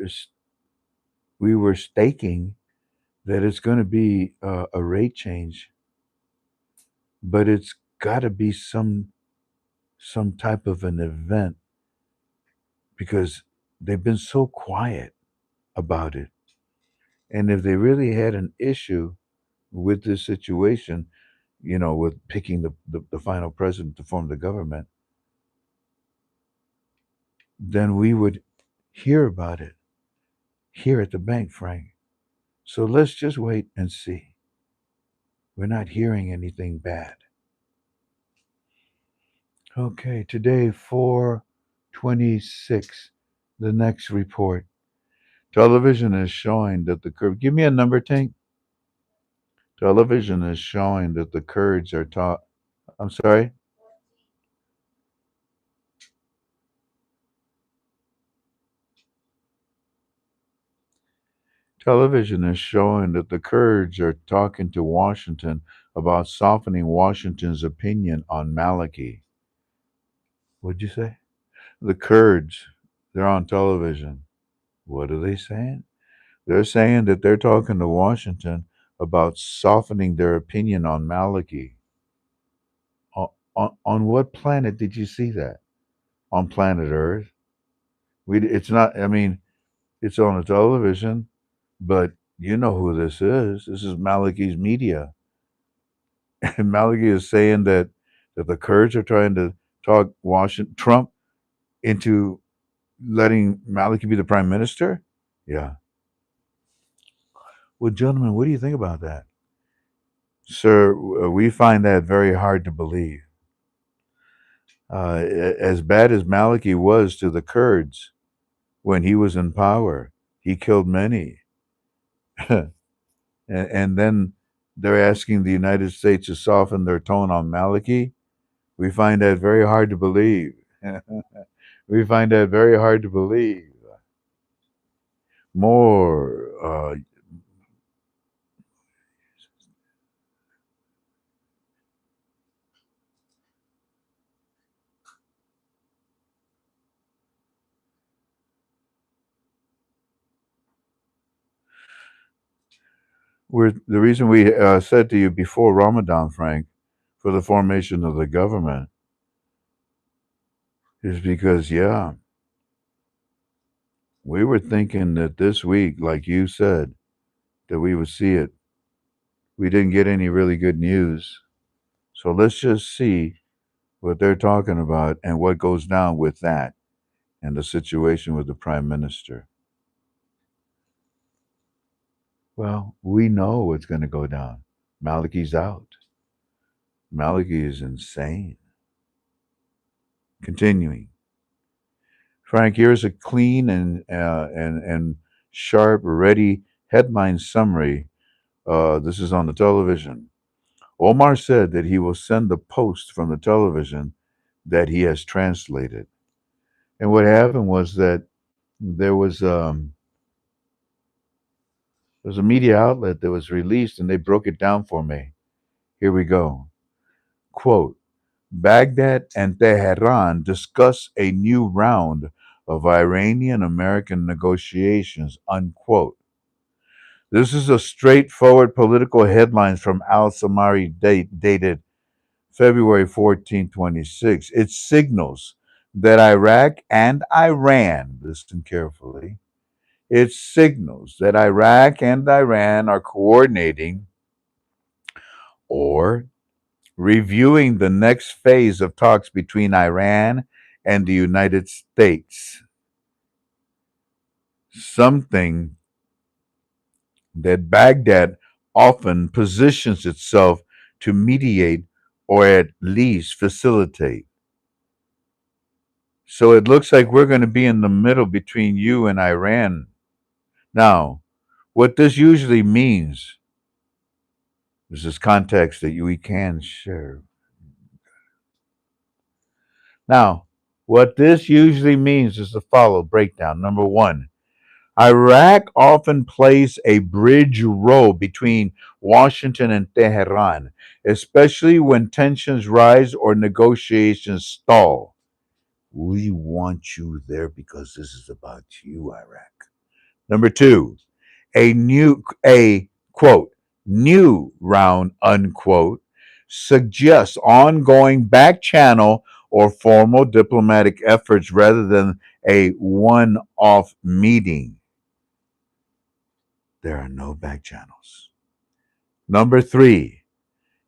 we were staking that it's going to be a rate change, but it's got to be some type of an event because they've been so quiet about it. And if they really had an issue with this situation, with picking the final president to form the government, then we would hear about it here at the bank, Frank. So let's just wait and see. We're not hearing anything bad. Okay, today, 4/26, the next report. Television is showing that the Kurds, give me a number, Tank. Television is showing that the Kurds are taught, I'm sorry? Television is showing that the Kurds are talking to Washington about softening Washington's opinion on Maliki. What'd you say? The Kurds, they're on television. What are they saying? They're saying that they're talking to Washington about softening their opinion on Maliki. On what planet did you see that? On planet Earth? It's not, I mean, It's on the television, but you know who this is. This is Maliki's media. And Maliki is saying that the Kurds are trying to talk Washington Trump into letting Maliki be the prime minister. Yeah. Well, gentlemen, what do you think about that? Sir, we find that very hard to believe. As bad as Maliki was to the Kurds when he was in power, he killed many. And then they're asking the United States to soften their tone on Maliki. We find that very hard to believe. We find that very hard to believe. More, the reason we said to you before Ramadan, Frank, for the formation of the government is because, yeah, we were thinking that this week, like you said, that we would see it. We didn't get any really good news. So let's just see what they're talking about and what goes down with that and the situation with the prime minister. Well, we know what's going to go down. Maliki's out. Maliki is insane. Continuing. Frank, here's a clean and sharp, ready headline summary. This is on the television. Omar said that he will send the post from the television that he has translated. And what happened was that there was um, there was a media outlet that was released, and they broke it down for me. Here we go. Quote: Baghdad and Tehran discuss a new round of Iranian American negotiations. Unquote. This is a straightforward political headlines from Al Samari dated February 14, 26. It signals that Iraq and Iran, listen carefully, it signals that Iraq and Iran are coordinating or reviewing the next phase of talks between Iran and the United States, something that Baghdad often positions itself to mediate or at least facilitate. So it looks like we're going to be in the middle between you and Iran. Now, what this usually means, this is context that we can share. Now, what this usually means is the follow breakdown. Number one, Iraq often plays a bridge role between Washington and Tehran, especially when tensions rise or negotiations stall. We want you there because this is about you, Iraq. Number two, a quote new round unquote suggests ongoing back channel or formal diplomatic efforts rather than a one-off meeting. There are no back channels. Number three,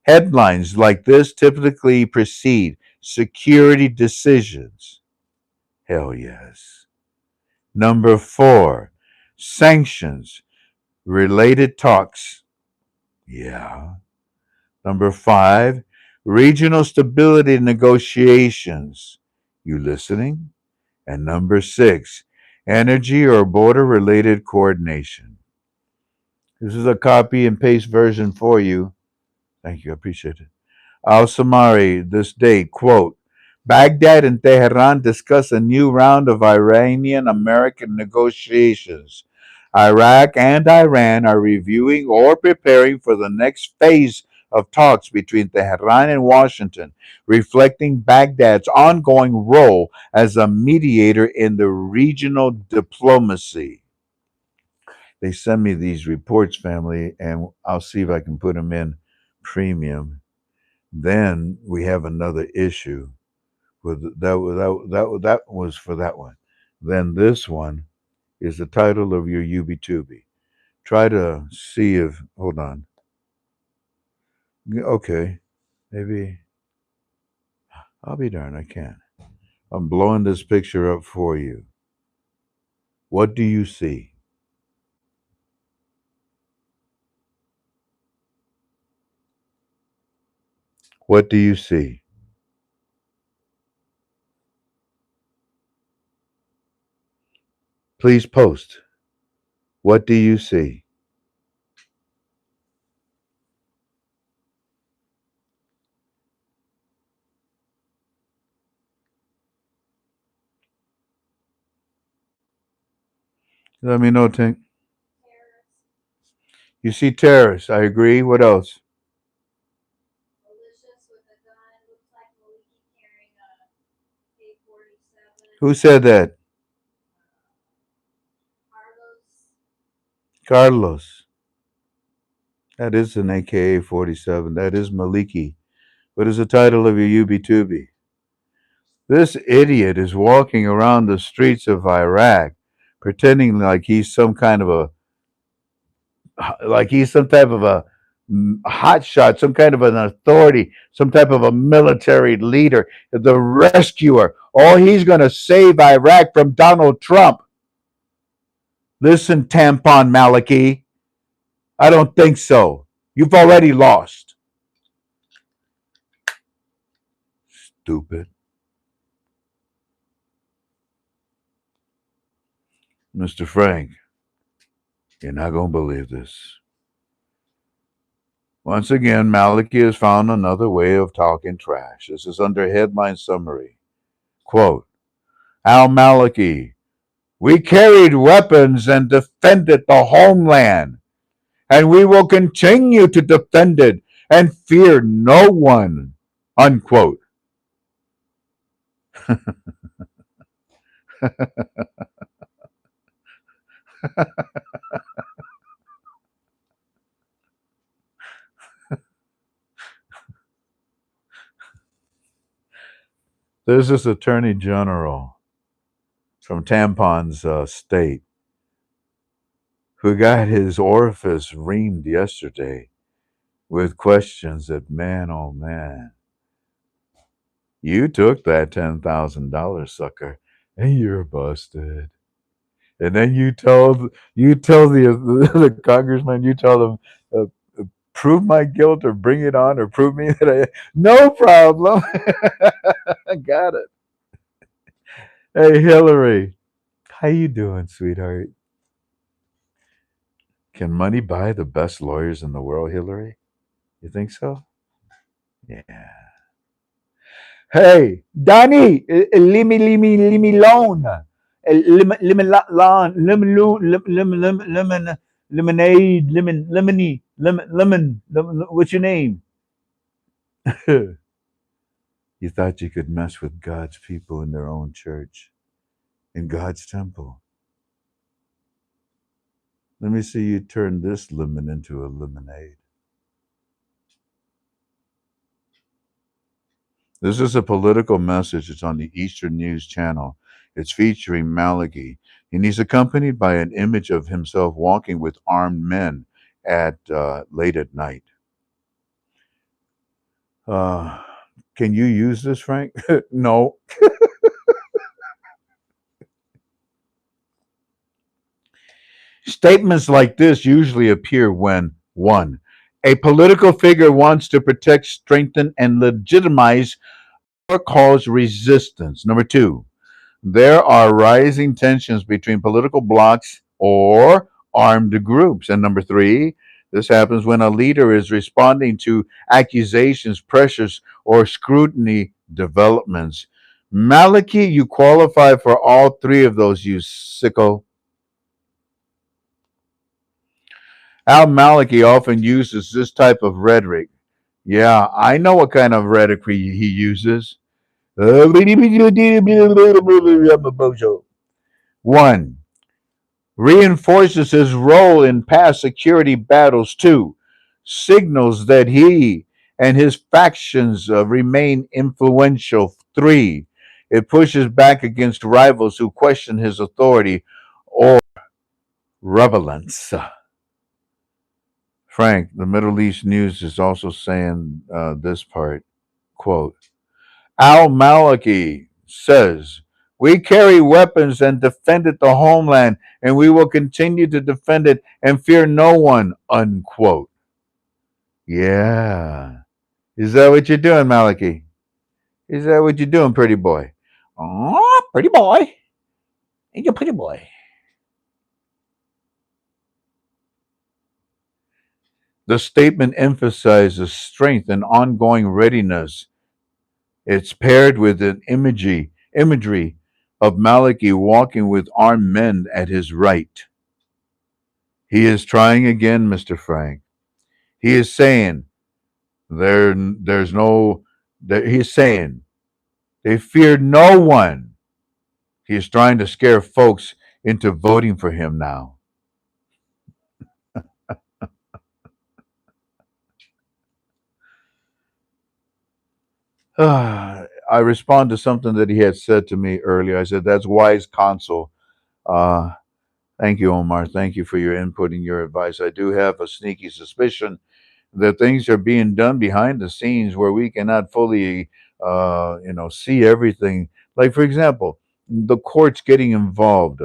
headlines like this typically precede security decisions. Hell yes. Number four, sanctions related talks. Yeah. Number five, regional stability negotiations. You listening? And number six, energy or border related coordination. This is a copy and paste version for you. Thank you. I appreciate it. Al Samari, this date, quote, Baghdad and Tehran discuss a new round of Iranian American negotiations. Iraq and Iran are reviewing or preparing for the next phase of talks between Tehran and Washington, reflecting Baghdad's ongoing role as a mediator in the regional diplomacy. They send me these reports, family, and I'll see if I can put them in premium. Then we have another issue with that was for that one. Then this one. is the title of your UB2B. Try to see if, hold on. Okay, maybe, I'll be darned, I can't. I'm blowing this picture up for you. What do you see? What do you see? Please post. What do you see? Let me know, Tink. You see terrorists. I agree. What else? Who said that? Carlos. That is an AKA 47. That is Maliki. What is the title of your UB2B? This idiot is walking around the streets of Iraq pretending like he's some kind of a, like he's some type of a hotshot, some kind of an authority, some type of a military leader, the rescuer. Oh, he's going to save Iraq from Donald Trump. Listen, tampon Maliki, I don't think so. You've already lost. Stupid. Mr. Frank, you're not going to believe this. Once again, Maliki has found another way of talking trash. This is under headline summary. Quote, Al-Maliki, we carried weapons and defended the homeland, and we will continue to defend it and fear no one. Unquote. There's this attorney general from Tampon's state who got his orifice reamed yesterday with questions that, man, oh man, you took that $10,000, sucker, and you're busted. And then you tell the congressman, you tell them, prove my guilt or bring it on or prove me that I, no problem. I got it. Hey, Hillary, how you doing, sweetheart? Can money buy the best lawyers in the world, Hillary? You think so? Yeah. Hey, Donnie, leave me alone. Lemonade, lemon. What's your name? You thought you could mess with God's people in their own church, in God's temple. Let me see you turn this lemon into a lemonade. This is a political message. It's on the Eastern News Channel. It's featuring Maliki, and he's accompanied by an image of himself walking with armed men at late at night. Can you use this, Frank? No. Statements like this usually appear when, one, a political figure wants to protect, strengthen, and legitimize or cause resistance. Number two, there are rising tensions between political blocs or armed groups. And number three, this happens when a leader is responding to accusations, pressures, or scrutiny developments. Maliki, you qualify for all three of those, you sicko. Al-Maliki often uses this type of rhetoric. Yeah, I know what kind of rhetoric he uses. One, reinforces his role in past security battles. Two, signals that he and his factions remain influential. Three, it pushes back against rivals who question his authority. Or relevance. Frank, the Middle East news is also saying this part, quote, Al-Maliki says, we carry weapons and defended the homeland, and we will continue to defend it and fear no one, unquote. Yeah. Is that what you're doing, Maliki? Is that what you're doing, pretty boy? Oh, pretty boy. Ain't you pretty boy? The statement emphasizes strength and ongoing readiness. It's paired with an imagery of Maliki walking with armed men at his right. He is trying again, Mr. Frank. He is saying there's no. He's saying they fear no one. He is trying to scare folks into voting for him now. I respond to something that he had said to me earlier. I said, that's wise counsel. Uh, Thank you, Omar. Thank you for your input and your advice. I do have a sneaky suspicion that things are being done behind the scenes where we cannot fully, see everything. Like, for example, the courts getting involved.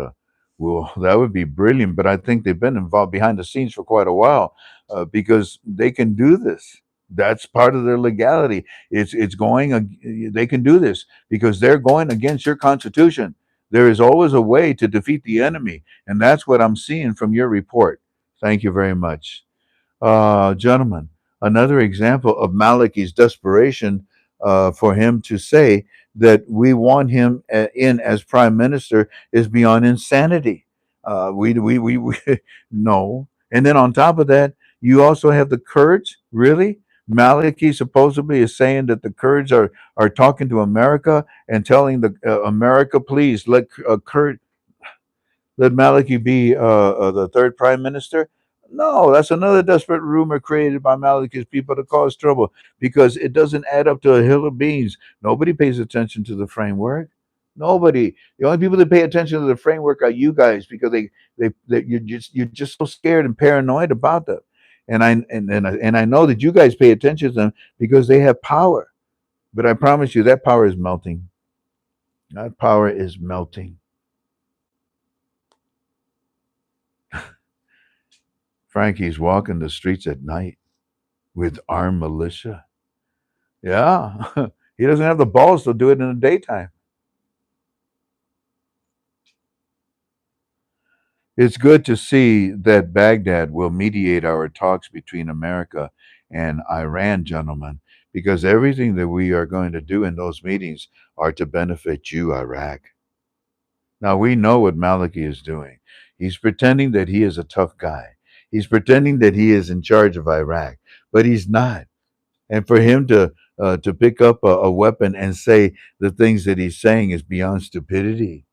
Well, that would be brilliant, but I think they've been involved behind the scenes for quite a while because they can do this. That's part of their legality. It's going. They can do this because they're going against your constitution. There is always a way to defeat the enemy, and that's what I'm seeing from your report. Thank you very much. Gentlemen, another example of Maliki's desperation for him to say that we want him in as prime minister is beyond insanity. We no. And then on top of that, you also have the Kurds. Really? Maliki supposedly is saying that the Kurds are talking to America and telling the America, please let Maliki be the third prime minister? No, that's another desperate rumor created by Maliki's people to cause trouble because it doesn't add up to a hill of beans. Nobody pays attention to the framework. Nobody. The only people that pay attention to the framework are you guys because you're just so scared and paranoid about them. And I know that you guys pay attention to them because they have power. But I promise you that power is melting. That power is melting. Frankie's walking the streets at night with armed militia. Yeah, he doesn't have the balls to do it in the daytime. It's good to see that Baghdad will mediate our talks between America and Iran, gentlemen, because everything that we are going to do in those meetings are to benefit you, Iraq. Now, we know what Maliki is doing. He's pretending that he is a tough guy. He's pretending that he is in charge of Iraq, but he's not. And for him to pick up a weapon and say the things that he's saying is beyond stupidity.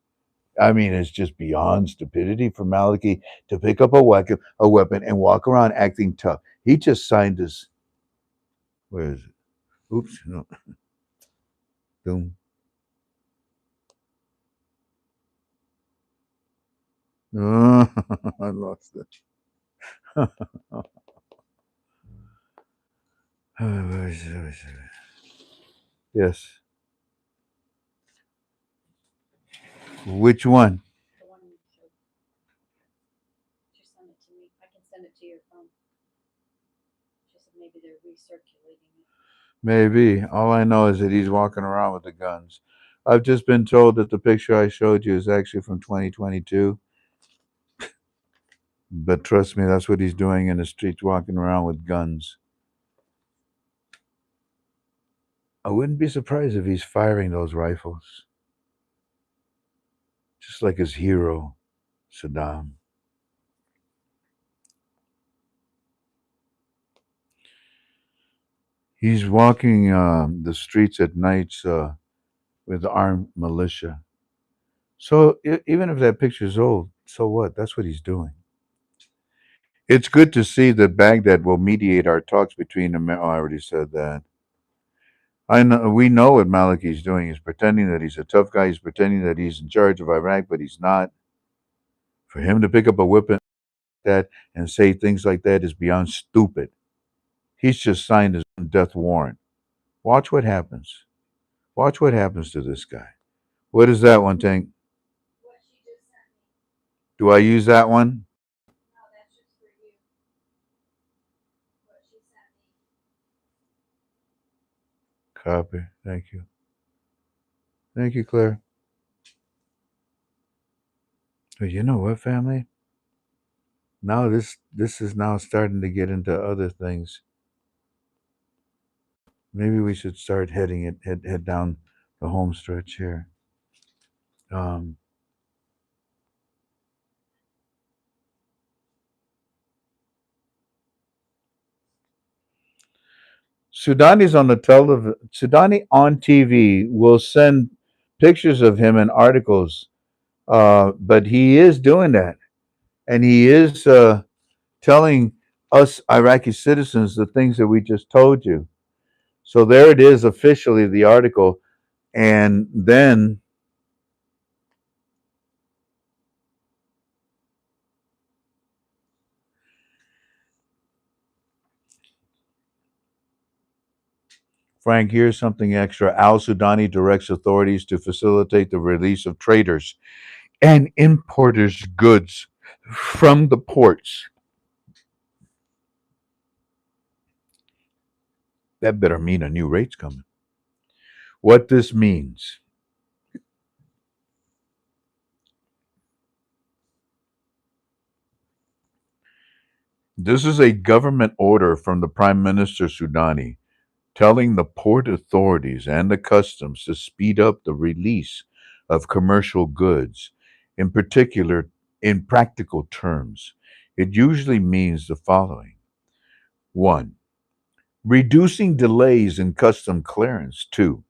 I mean, it's just beyond stupidity for Maliki to pick up a weapon and walk around acting tough. He just signed this. Where is it? Oops, no, boom. Oh, I lost it. Where is it? Where is it? Yes. Which one? The one you showed. Just send it to me. I can send it to your phone. Just maybe they're recirculating it. Maybe. All I know is that he's walking around with the guns. I've just been told that the picture I showed you is actually from 2022. But trust me, that's what he's doing in the streets, walking around with guns. I wouldn't be surprised if he's firing those rifles, just like his hero, Saddam. He's walking the streets at nights with armed militia. So even if that picture's old, so what? That's what he's doing. It's good to see that Baghdad will mediate our talks between America. Oh, I already said that. I know we know what Maliki's doing. He's pretending that he's a tough guy. He's pretending that he's in charge of Iraq, but he's not. For him to pick up a weapon that and say things like that is beyond stupid. He's just signed his own death warrant. Watch what happens. Watch what happens to this guy. What is that one, Tank? What she just sent me. Do I use that one? No, that's just for you. What she sent me. Copy. Thank you. Thank you, Claire. But you know what, family? Now this is now starting to get into other things. Maybe we should start head down the home stretch here. Um, Sudani on TV will send pictures of him and articles, but he is doing that, and he is telling us Iraqi citizens the things that we just told you. So there it is, officially the article, and then Frank, here's something extra. Al Sudani directs authorities to facilitate the release of traders and importers' goods from the ports. That better mean a new rate's coming. What this means, this is a government order from the Prime Minister Sudani telling the port authorities and the customs to speed up the release of commercial goods, in particular, in practical terms. It usually means the following: one, reducing delays in custom clearance; two,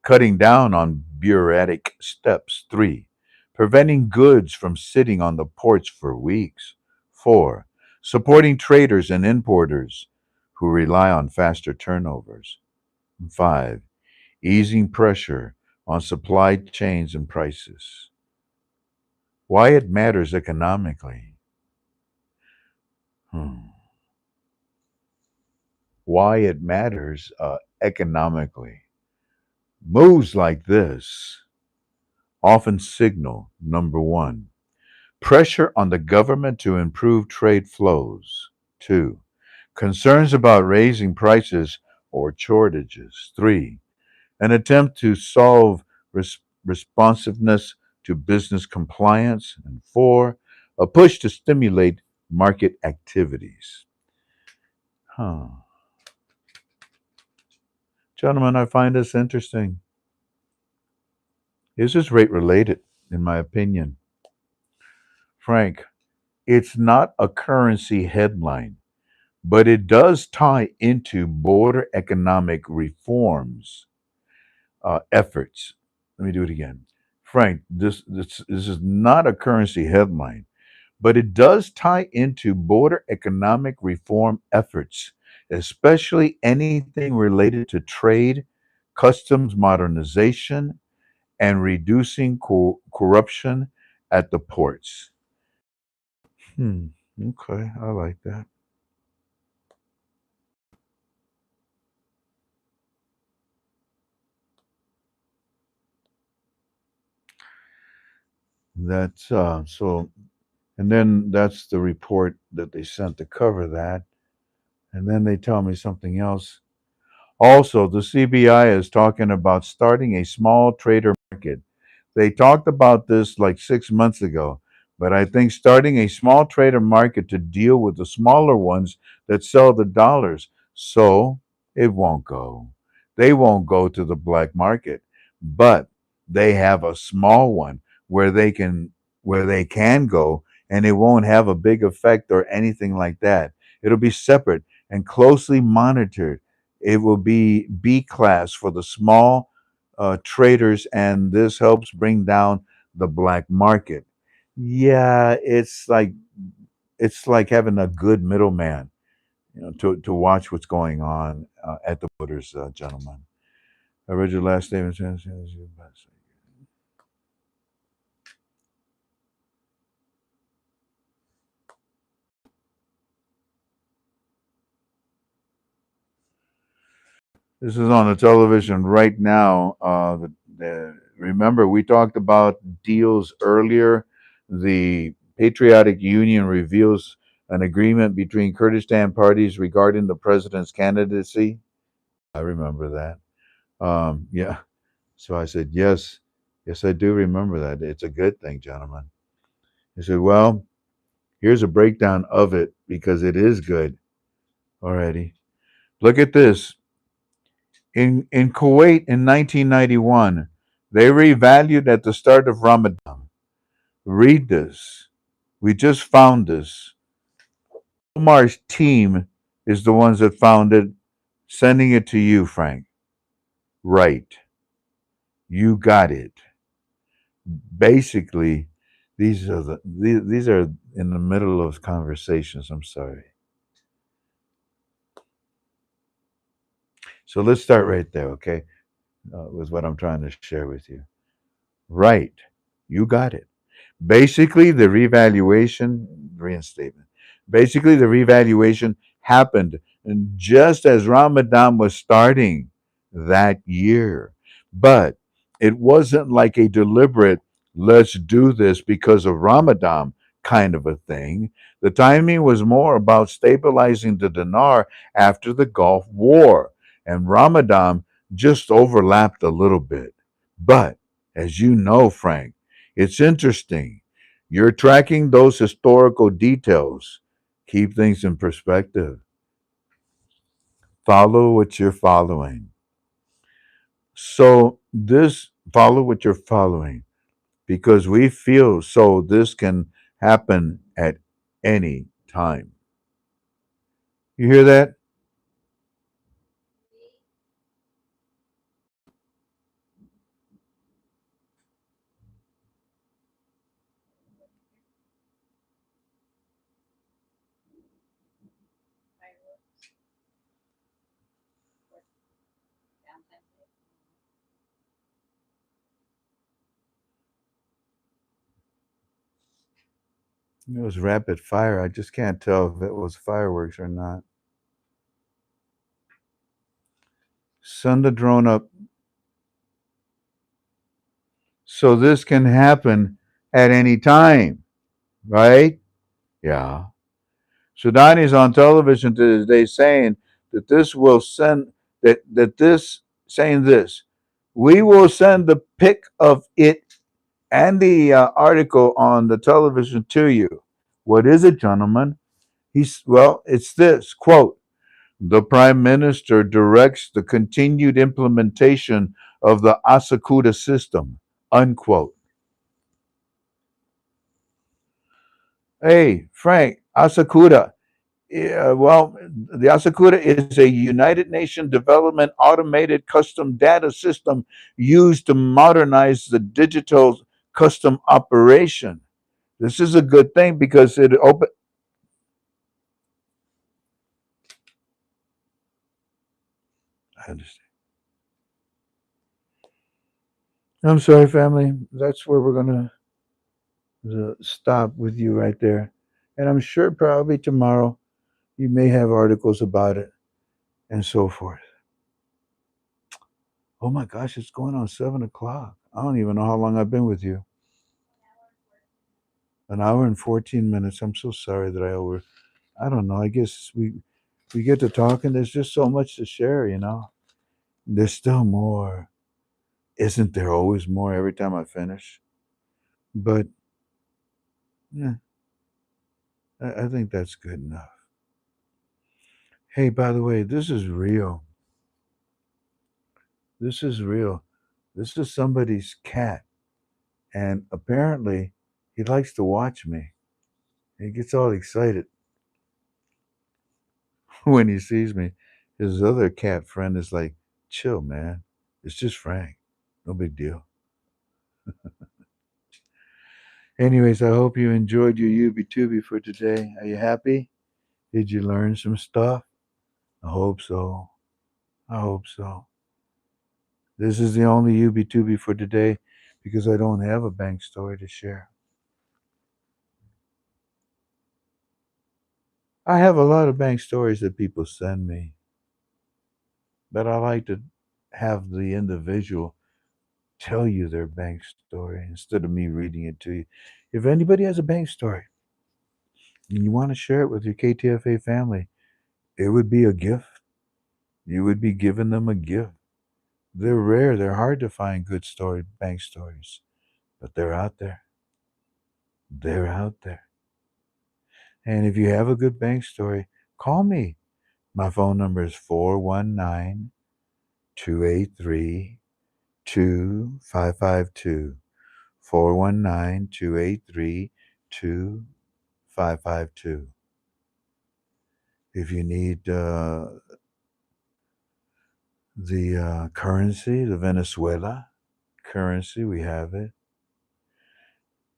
cutting down on bureaucratic steps; three, preventing goods from sitting on the ports for weeks; four, supporting traders and importers who rely on faster turnovers; and five, easing pressure on supply chains and prices. Why it matters economically. Hmm. Why it matters economically. Moves like this often signal number one, pressure on the government to improve trade flows; two, concerns about raising prices or shortages; three, an attempt to solve responsiveness to business compliance; and four, a push to stimulate market activities. Huh. Gentlemen, I find this interesting. This is rate related, in my opinion. Frank, it's not a currency headline, but it does tie into border economic reforms efforts. Let me do it again. Frank, this is not a currency headline, but it does tie into border economic reform efforts, especially anything related to trade, customs modernization, and reducing corruption at the ports. Hmm. Okay, I like that. That's so, and then that's the report that they sent to cover that. And then they tell me something else. Also, the CBI is talking about starting a small trader market. They talked about this like 6 months ago, but I think starting a small trader market to deal with the smaller ones that sell the dollars. So it won't go. They won't go to the black market, but they have a small one where they can go, and it won't have a big effect or anything like that. It'll be separate and closely monitored. It will be B class for the small traders, and this helps bring down the black market. Yeah, it's like having a good middleman, to watch what's going on at the borders, gentlemen. I read your last statement. This is on the television right now. Remember, we talked about deals earlier. The Patriotic Union reveals an agreement between Kurdistan parties regarding the president's candidacy. I remember that. Yeah. So I said, yes, yes, I do remember that. It's a good thing, gentlemen. He said, well, here's a breakdown of it because it is good already. Look at this. In Kuwait in 1991, they revalued at the start of Ramadan. Read this. We just found this. Omar's team is the ones that found it, sending it to you, Frank. Right. You got it. Basically, these are in the middle of conversations. I'm sorry. So let's start right there, okay? With what I'm trying to share with you. Right. You got it. Basically, the revaluation, reinstatement, basically, the revaluation happened just as Ramadan was starting that year. But it wasn't like a deliberate, let's do this because of Ramadan kind of a thing. The timing was more about stabilizing the dinar after the Gulf War, and Ramadan just overlapped a little bit. But as you know, Frank, it's interesting. You're tracking those historical details. Keep things in perspective. Follow what you're following. So, this follow what you're following because we feel so this can happen at any time. You hear that? Fireworks, what downtime today? It was rapid fire. I just can't tell if it was fireworks or not. Send the drone up. So, this can happen at any time, right? Yeah. Sudani is on television today saying that this will send that this saying this. We will send the pic of it and the article on the television to you. What is it, gentlemen? It's this quote: the prime minister directs the continued implementation of the Asakuda system. Unquote. Hey, Frank, Asakuda. Yeah, well, the Asakura is a United Nations development automated custom data system used to modernize the digital custom operation. This is a good thing because it open. I understand. I'm sorry, family. That's where we're gonna stop with you right there, and I'm sure probably tomorrow you may have articles about it and so forth. Oh my gosh, it's going on 7 o'clock. I don't even know how long I've been with you. An hour and 14 minutes. I'm so sorry that I over. I don't know. I guess we get to talking. There's just so much to share. There's still more. Isn't there always more every time I finish? But yeah, I think that's good enough. Hey, by the way, this is real. This is real. This is somebody's cat, and apparently he likes to watch me. He gets all excited when he sees me. His other cat friend is like, chill, man. It's just Frank. No big deal. Anyways, I hope you enjoyed your UB2B for today. Are you happy? Did you learn some stuff? I hope so. I hope so. This is the only UB2B for today because I don't have a bank story to share. I have a lot of bank stories that people send me. But I like to have the individual tell you their bank story instead of me reading it to you. If anybody has a bank story and you want to share it with your KTFA family, it would be a gift. You would be giving them a gift. They're rare. They're hard to find good story bank stories, but they're out there. They're out there. And if you have a good bank story, call me. My phone number is 419 283 2552. 419 283 2552. If you need the currency, the Venezuela currency, we have it.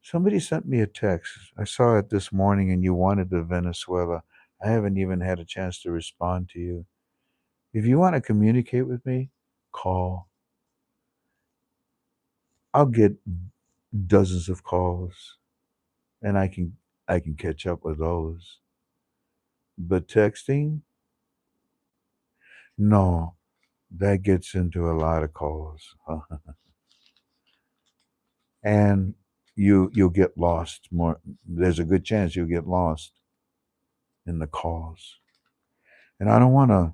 Somebody sent me a text. I saw it this morning and you wanted the Venezuela. I haven't even had a chance to respond to you. If you want to communicate with me, call. I'll get dozens of calls and I can catch up with those. But texting, no, that gets into a lot of calls. And you'll get lost more. There's a good chance you'll get lost in the calls. And I don't want to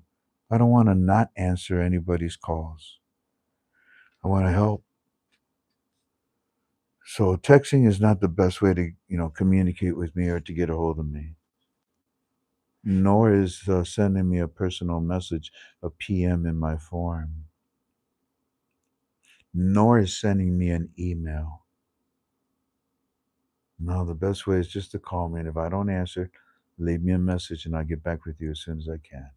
not answer anybody's calls. I want to help. So texting is not the best way to, communicate with me or to get a hold of me. Nor is sending me a personal message, a PM in my form. Nor is sending me an email. No, the best way is just to call me. And if I don't answer, leave me a message and I'll get back with you as soon as I can.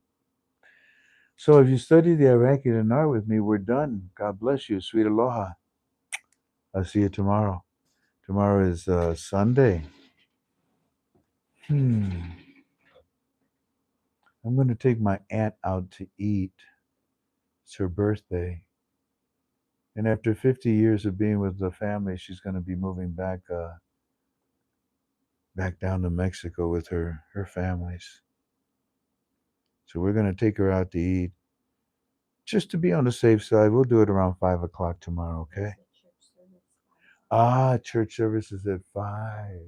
So if you study the Iraqi dinar with me, we're done. God bless you. Sweet aloha. I'll see you tomorrow. Tomorrow is Sunday. I'm going to take my aunt out to eat. It's her birthday. And after 50 years of being with the family, she's going to be moving back down to Mexico with her families. So we're going to take her out to eat. Just to be on the safe side, we'll do it around 5 o'clock tomorrow, okay? Church service is at 5.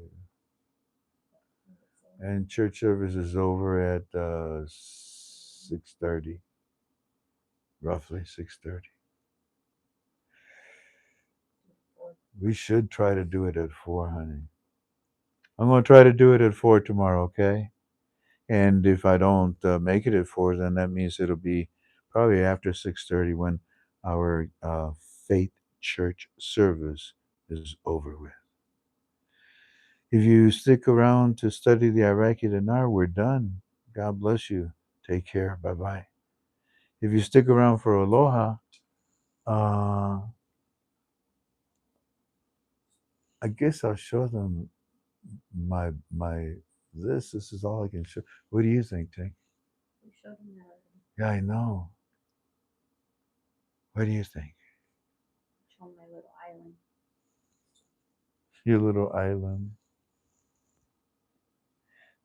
And church service is over at 6:30. Roughly 6:30. We should try to do it at 4, honey. I'm going to try to do it at 4 tomorrow, okay? And if I don't make it at 4, then that means it'll be probably after 6:30 when our faith church service is over with. If you stick around to study the Iraqi dinar, we're done. God bless you. Take care. Bye-bye. If you stick around for aloha, I guess I'll show them my this. This is all I can show. What do you think, Tink? We showed him that already. Yeah, I know. What do you think? Show him my little island. Your little island.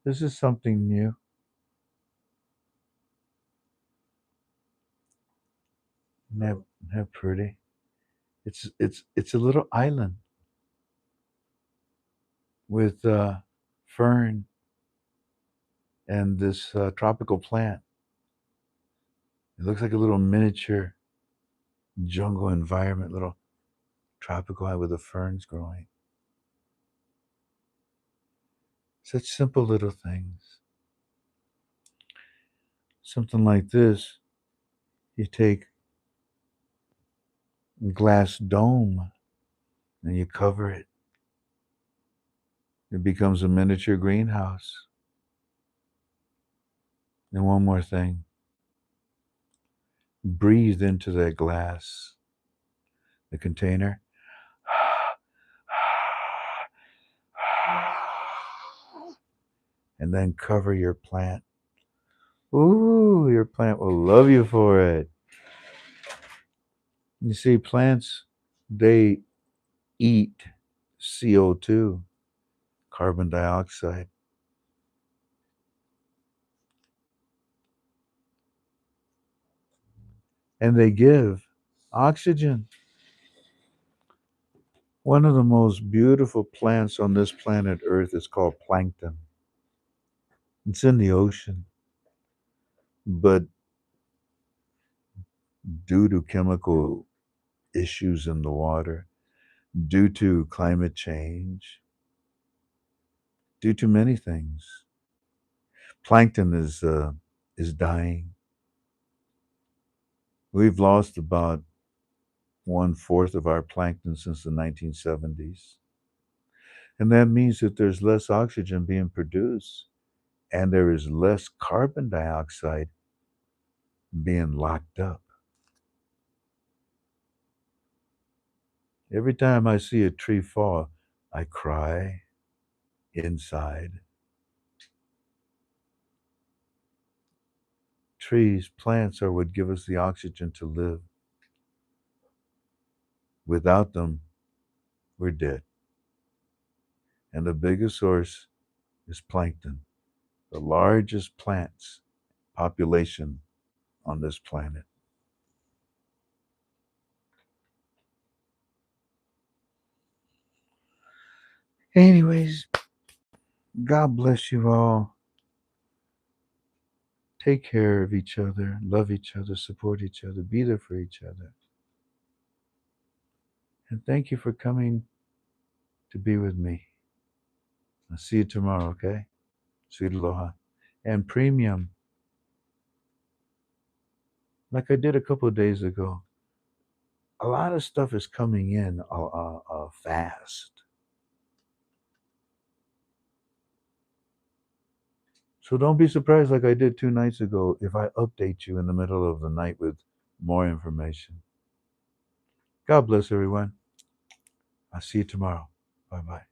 This is something new. Isn't that pretty? It's a little island with fern and this tropical plant. It looks like a little miniature jungle environment, little tropical island with the ferns growing. Such simple little things. Something like this, you take a glass dome and you cover it. It becomes a miniature greenhouse. And one more thing, breathe into that glass, the container, and then cover your plant. Ooh, your plant will love you for it. You see, plants, they eat CO2, carbon dioxide. and they give oxygen. One of the most beautiful plants on this planet Earth is called plankton. It's in the ocean, but due to chemical issues in the water, due to climate change, due to many things, plankton is dying. We've lost about 1/4 of our plankton since the 1970s. And that means that there's less oxygen being produced and there is less carbon dioxide being locked up. Every time I see a tree fall, I cry inside. Trees, plants are what give us the oxygen to live. Without them, we're dead. And the biggest source is plankton, the largest plants population on this planet. Anyways, God bless you all. Take care of each other, love each other, support each other, be there for each other. And thank you for coming to be with me. I'll see you tomorrow, okay? Sweet aloha. And premium, like I did a couple of days ago, a lot of stuff is coming in fast. So don't be surprised, like I did 2 nights ago, if I update you in the middle of the night with more information. God bless everyone. I'll see you tomorrow. Bye bye.